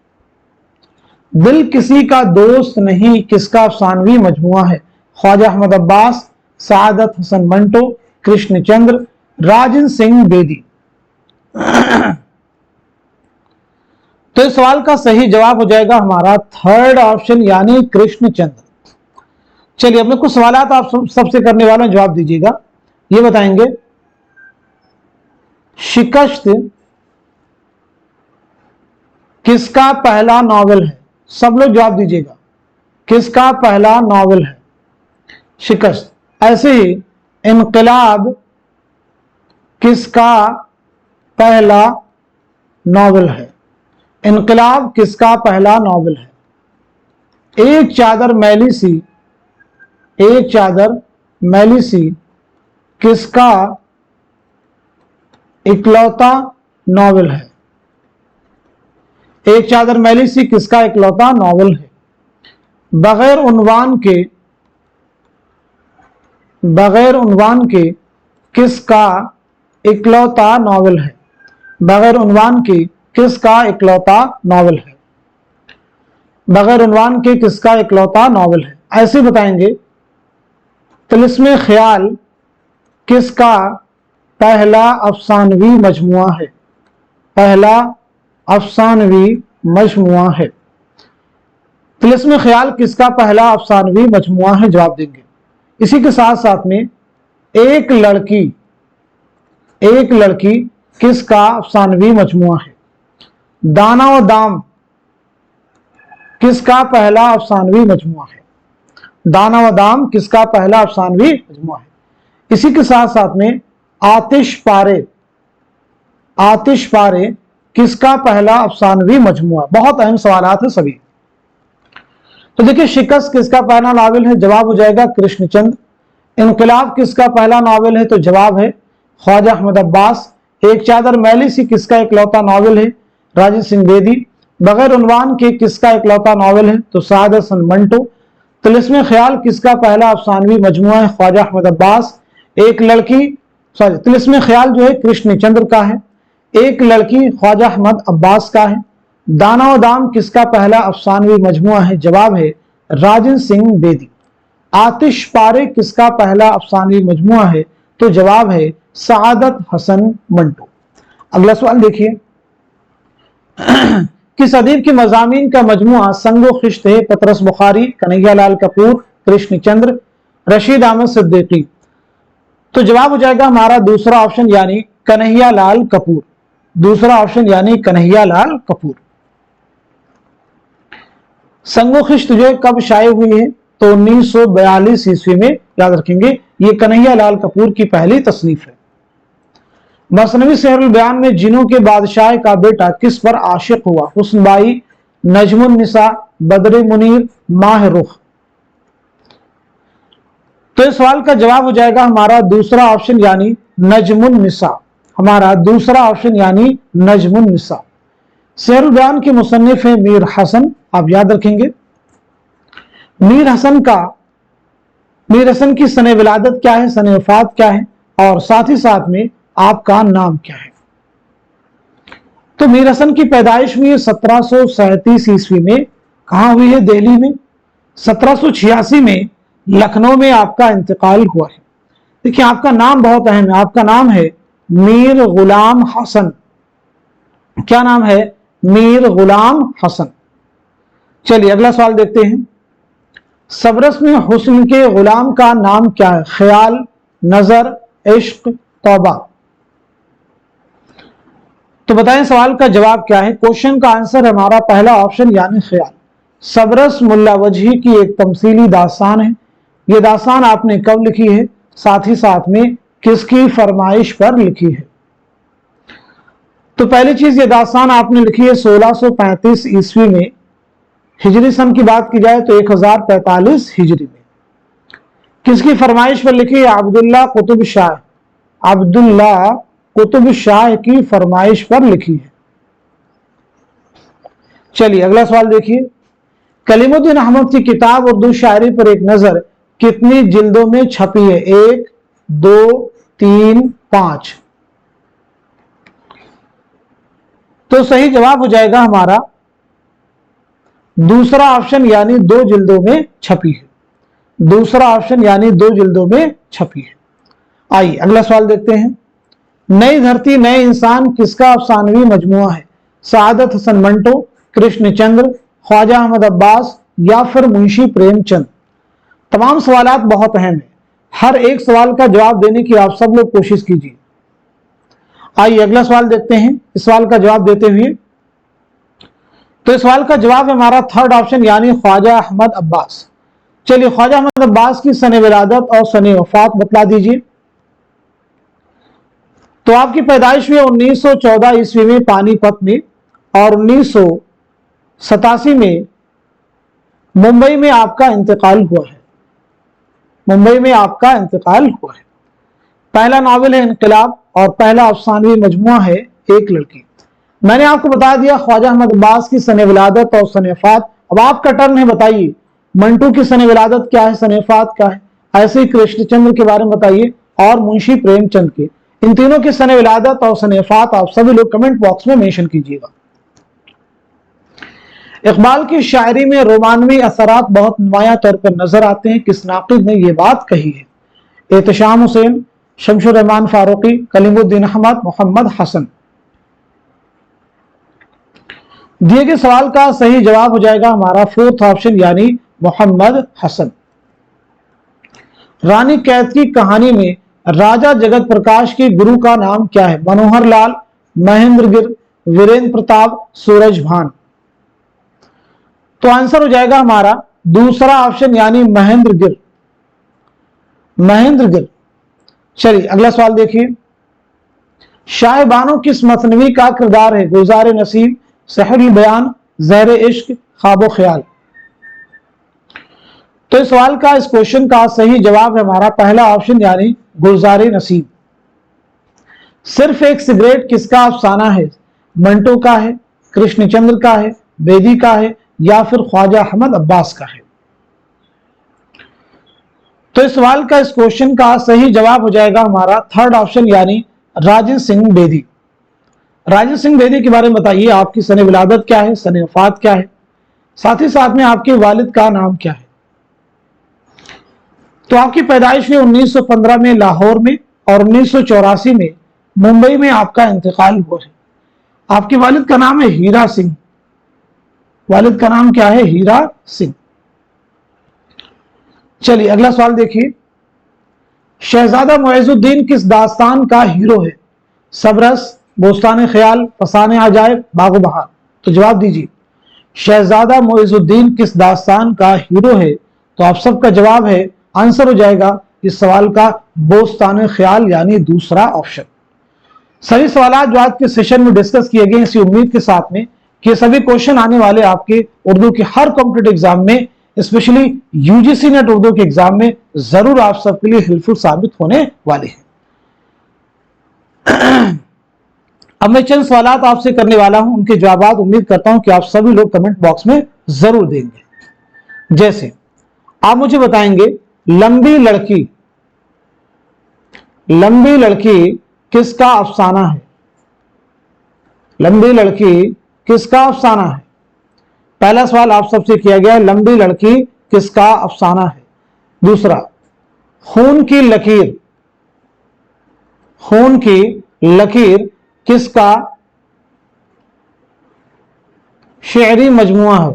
दिल किसी का दोस्त नहीं किसका अफसानवी मजमुआ है? ख्वाजा अहमद अब्बास, सादत हसन मंटो, कृष्ण चंद्र, राजन सिंह बेदी। तो इस सवाल का सही जवाब हो जाएगा हमारा थर्ड ऑप्शन, यानी कृष्ण चंद्र। चलिए अब मैं कुछ सवाल आप सबसे करने वाला हूं, जवाब दीजिएगा। ये बताएंगे शिकस्त किसका पहला नॉवेल है? सब लोग जवाब दीजिएगा। किसका पहला नॉवेल है? शिकस्त। ऐसे ही इनकलाब किसका पहला नॉवेल है? इनकलाब किसका पहला नॉवेल है? एक चादर मैली सी एक चादर मैली सी किसका इकलौता नॉवेल है? एक चादर मैली सी किसका इकलौता नॉवेल है? बगैर उन्वान के किसका इकलौता नॉवेल है? बगैर उन्वान के किसका इकलौता नॉवेल है? बगैर उन्वान के किसका इकलौता नॉवेल है? ऐसे बताएंगे। तिलिस्मे ख्याल किसका पहला अफसानवी मजमुआ है? पहला अफसानवी मजमुआ है। तिलिस्मे ख्याल किसका पहला अफसानवी मजमुआ है? जवाब देंगे। इसी के साथ साथ में एक लड़की किसका अफसानवी मजमुआ है? दाना व दाम किसका पहला अफसानवी मजमुआ है? दाना व दाम किसका पहला अफसानवी मजमुआ है? इसी के साथ साथ में आतिश पारे किसका पहला अफसानवी मजमुआ? बहुत अहम सवालात है सभी। तो देखिए, शिकस्त किसका पहला नावल है? जवाब हो जाएगा कृष्णचंद्र। इनकलाब किसका पहला नावल है? तो जवाब है ख्वाजा अहमद अब्बास। एक चादर मैली सी किसका इकलौता नावल है? राजेंद्र सिंह बेदी। बगैर उन्वान के किसका इकलौता नावल है? तो साद हसन मंटो। तिलिस्मे ख्याल किसका पहला अफसानवी मजमुआ है? ख्वाजा अहमद अब्बास। तिलिस्मे ख्याल जो है कृष्णचंद्र का है। एक लड़की ख्वाजा अहमद अब्बास का है। दाना व दाम किसका पहला अफसानवी मजमुआ है? जवाब है राजेंद्र सिंह बेदी। आतिश पारे किसका पहला अफसानवी मजमुआ है? तो जवाब है सादत हसन मंटो। अगला सवाल देखिए, किस अदीब की मज़ामीन का मजमुआ संगो खिश्त है? पतरस बुखारी, कन्हैया लाल कपूर, कृष्णचंद्र, रशीद अहमद सिद्दीकी। तो जवाब हो जाएगा हमारा दूसरा ऑप्शन यानी कन्हैया लाल कपूर। दूसरा ऑप्शन यानी कन्हैया लाल कपूर। संगो खिश्त जो कब शाये हुई है? तो 1942 ईस्वी में। याद रखेंगे, ये कन्हैया लाल कपूर की पहली तसनीफ है। मसनवी सहरुल बयान में जिनों के बादशाह का बेटा किस पर आशिक हुआ? हुस्न बाई, नजमुन निसा, बदर मुनीर, माह रुख। तो इस सवाल का जवाब हो जाएगा हमारा दूसरा ऑप्शन यानी नजमुन निसा। हमारा दूसरा ऑप्शन यानी नजमुन निसा। सहरुल बयान के मुसन्निफ है मीर हसन। आप याद रखेंगे, मीर हसन की सने विलादत क्या है, सने वफात क्या है, और साथ ही साथ में आपका नाम क्या है? तो मीर हसन की पैदाइश हुई है 1737 ईस्वी में। कहां हुई है? दिल्ली में। 1786 में लखनऊ में आपका इंतकाल हुआ है। देखिए, आपका नाम बहुत अहम है। आपका नाम है मीर गुलाम हसन। क्या नाम है? मीर गुलाम हसन। चलिए अगला सवाल देखते हैं। सबरस में हुस्न के गुलाम का नाम क्या है? ख्याल, नजर, इश्क, तौबा। तो बताएं सवाल का जवाब क्या है? क्वेश्चन का आंसर हमारा पहला ऑप्शन यानी ख्याल। सबरस मुल्ला वजही की एक तमसीली दास्तान है। यह दास्तान आपने कब लिखी है? साथ ही साथ में किसकी फरमाइश पर लिखी है? तो पहली चीज, ये दास्तान आपने लिखी है 1635 ईस्वी में। हिजरी सन की बात की जाए तो 1045 हिजरी में। किसकी फरमाइश पर लिखी है? अब्दुल्ला कुतुब शाह की फरमाइश पर लिखी है। चलिए अगला सवाल देखिए। कलीमुद्दीन अहमद की किताब उर्दू शायरी पर एक नजर कितनी जिल्दों में छपी है? 1, 2, 3, 5। तो सही जवाब हो जाएगा हमारा दूसरा ऑप्शन यानी 2 जिल्दों में छपी है। दूसरा ऑप्शन यानी 2 जिल्दों में छपी है। आइए अगला सवाल देखते हैं। नई धरती नए इंसान किसका अफसानवी मजमुआ है? सादत हसन मंटो, कृष्णचंद्र, ख्वाजा अहमद अब्बास या फिर मुंशी प्रेमचंद। तमाम सवालात बहुत अहम है। हर एक सवाल का जवाब देने की आप सब लोग कोशिश कीजिए। आइए अगला सवाल देखते हैं। इस सवाल का जवाब देते हुए, तो इस सवाल का जवाब है हमारा थर्ड ऑप्शन यानी ख्वाजा अहमद अब्बास। चलिए ख्वाजा अहमद अब्बास की सने विलादत और सने वफात बतला दीजिए। तो आपकी पैदाइश हुई 1914 ईस्वी में पानीपत में, और 1987 में मुंबई में आपका इंतकाल हुआ है। मुंबई में आपका इंतकाल हुआ है। पहला नावल है इनकलाब और पहला अफसानवी मजमुआ है एक लड़की। मैंने आपको बता दिया ख्वाजा अहमद अब्बास की सन विलादत और सन वफात। अब आपका टर्न है, बताइए मंटू की सन विलादत क्या है, सन वफात क्या है। ऐसे ही कृष्णचंद्र के बारे में बताइए और मुंशी प्रेमचंद के, इन तीनों की सन विलादत और सन वफात आप सभी लोग कमेंट बॉक्स में मेंशन कीजिएगा। इकबाल की शायरी में रोमानवी असरात बहुत नुमाया तौर पर नजर आते हैं, किस नाक़िद ने यह बात कही है? एहतशाम हुसैन, शमशुर रहमान फारूकी, कलीमुद्दीन अहमद, मोहम्मद हसन। दिए गए सवाल का सही जवाब हो जाएगा हमारा फोर्थ ऑप्शन यानी मोहम्मद हसन। रानी कैद की कहानी में राजा जगत प्रकाश के गुरु का नाम क्या है? मनोहर लाल, महेंद्र गिर, वीरेंद्र प्रताप, सूरज भान। तो आंसर हो जाएगा हमारा दूसरा ऑप्शन यानी महेंद्र गिर, महेंद्र गिर। चलिए अगला सवाल देखिए। शाह बानो किस मसनवी का किरदार है? गुलजार नसीब, सहरुल बयान, ज़हर इश्क, ख्वाबो ख्याल। तो इस सवाल का, इस क्वेश्चन का सही जवाब है हमारा पहला ऑप्शन यानी गुलजार नसीब। सिर्फ एक सिगरेट किसका अफसाना है? मंटो का है, कृष्णचंद्र का है, बेदी का है या फिर ख्वाजा अहमद अब्बास का है? तो इस सवाल का, इस क्वेश्चन का सही जवाब हो जाएगा हमारा थर्ड ऑप्शन यानी राजेंद्र सिंह बेदी। राजेंद्र सिंह बेदी के बारे में बताइए, आपकी सन विलादत क्या है, सन वफात क्या है, साथ ही साथ में आपके वालिद का नाम क्या है? तो आपकी पैदाइश हुई 1915 में लाहौर में और 1984 में मुंबई में आपका इंतकाल हुआ है। आपके वालिद का नाम है हीरा सिंह। वालिद का नाम क्या है? हीरा सिंह। चलिए अगला सवाल देखिए। शहजादा मुइजुद्दीन किस दास्तान का हीरो है? सबरस, बोस्तान ख्याल, फसाने अजायब, बागो बहार। तो जवाब दीजिए, शहजादा मुइजुद्दीन किस दास्तान का हीरो है? तो आप सबका जवाब है, आंसर हो जाएगा इस सवाल का बोस्तान ख्याल यानी दूसरा ऑप्शन। सभी सवाल जो आज के सेशन में डिस्कस किए गए, इसी उम्मीद के साथ में कि सभी क्वेश्चन आने वाले आपके उर्दू के हर कॉम्पिटिटिव एग्जाम में, स्पेशली यूजीसी नेट उर्दू के एग्जाम में जरूर आप सबके लिए हेल्पफुल साबित होने वाले हैं। अब मैं चंद सवाल आपसे करने वाला हूं, उनके जवाब उम्मीद करता हूं कि आप सभी लोग कमेंट बॉक्स में जरूर देंगे। जैसे आप मुझे बताएंगे, लंबी लड़की, लंबी लड़की किसका अफसाना है? लंबी लड़की किसका अफसाना है? पहला सवाल आप सबसे किया गया है, लंबी लड़की किसका अफसाना है। दूसरा, खून की लकीर, खून की लकीर किसका शेरी मजमुआ है?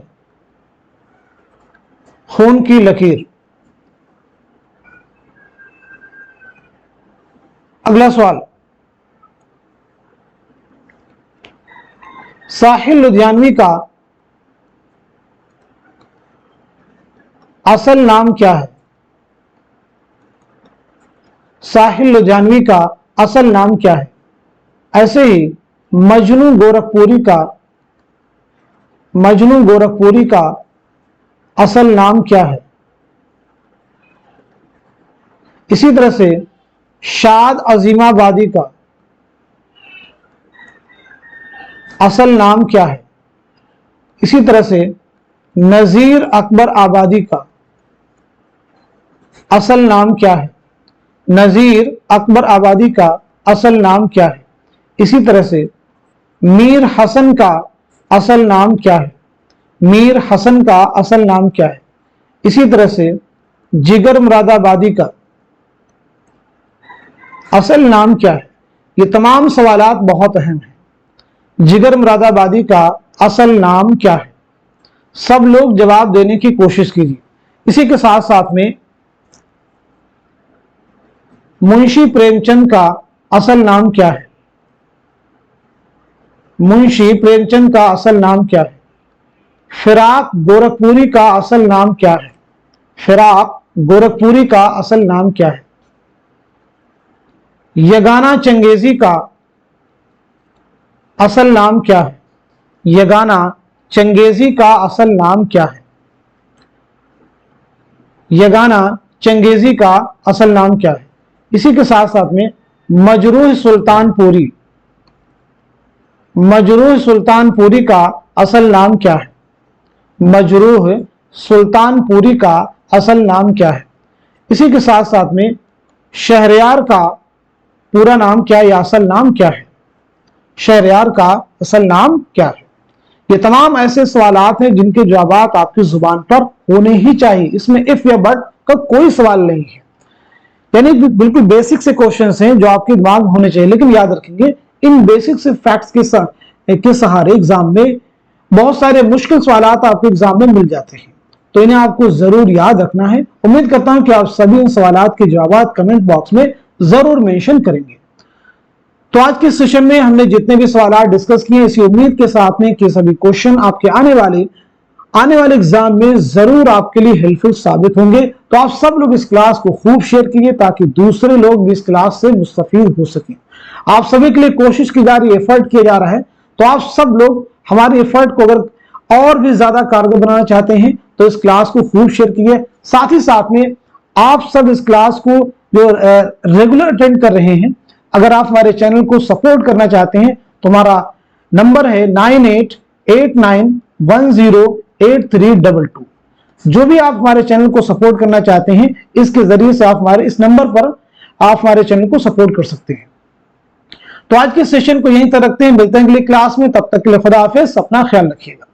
खून की लकीर। अगला सवाल, साहिल लुधियानवी का असल नाम क्या है? साहिल लुधियानवी का असल नाम क्या है? ऐसे ही मजनू गोरखपुरी का, मजनू गोरखपुरी का असल नाम क्या है? इसी तरह से शाद अजीमाबादी का असल नाम क्या है? इसी तरह से नजीर अकबर आबादी का असल नाम क्या है? नजीर अकबर आबादी का असल नाम क्या है? इसी तरह से मीर हसन का असल नाम क्या है? मीर हसन का असल नाम क्या है? इसी तरह से जिगर मुरादाबादी का असल नाम क्या है? ये तमाम सवालात बहुत अहम हैं। जिगर मुरादाबादी का असल नाम क्या है? सब लोग जवाब देने की कोशिश कीजिए। इसी के साथ साथ में मुंशी प्रेमचंद का असल नाम क्या है? मुंशी प्रेमचंद का असल नाम क्या है? फिराक गोरखपुरी का असल नाम क्या है? फिराक गोरखपुरी का असल नाम क्या है? यगाना चंगेजी का असल नाम क्या है? यगाना चंगेजी का असल नाम क्या है? यगाना चंगेजी का असल नाम क्या है? इसी के साथ साथ में मजरूह सुल्तानपुरी, मजरूह सुल्तानपुरी का असल नाम क्या है? मजरूह सुल्तानपुरी का असल नाम क्या है? इसी के साथ साथ में शहरयार का पूरा नाम क्या है या असल नाम क्या है? शहरयार का असल नाम क्या है? ये तमाम ऐसे सवालात हैं जिनके जवाब आपकी जुबान पर होने ही चाहिए। इसमें इफ या बट का कोई सवाल नहीं है, यानी बिल्कुल बेसिक से क्वेश्चंस हैं जो आपके दिमाग में होने चाहिए। लेकिन याद रखेंगे, इन बेसिक से फैक्ट्स के सहारे एग्जाम में बहुत सारे मुश्किल सवालात आपको एग्जाम में मिल जाते हैं, तो इन्हें आपको जरूर याद रखना है। उम्मीद करता हूं कि आप सभी इन सवालात के जवाब कमेंट बॉक्स में जरूर मेंशन करेंगे। तो आज के सेशन में हमने जितने भी सवाल डिस्कस किए, इसी उम्मीद के साथ में कि सभी क्वेश्चन आपके आने वाले एग्जाम में जरूर आपके लिए हेल्पफुल साबित होंगे। तो आप सब लोग इस क्लास को खूब शेयर कीजिए ताकि दूसरे लोग भी इस क्लास से मुस्तफीद हो सकें। आप सभी के लिए कोशिश की जा रही है, एफर्ट किया जा रहा है, तो आप सब लोग हमारे एफर्ट को अगर और भी ज्यादा कारगर बनाना चाहते हैं तो इस क्लास को खूब शेयर कीजिए। साथ ही साथ में आप सब इस क्लास को जो रेगुलर अटेंड कर रहे हैं, अगर आप हमारे चैनल को सपोर्ट करना चाहते हैं तो हमारा नंबर है 9889108322। जो भी आप हमारे चैनल को सपोर्ट करना चाहते हैं, इसके जरिए से आप हमारे इस नंबर पर आप हमारे चैनल को सपोर्ट कर सकते हैं। तो आज के सेशन को यहीं तक रखते हैं, मिलते हैं अगली क्लास में, तब तक के लिए खुदा हाफिज, अपना ख्याल रखिएगा।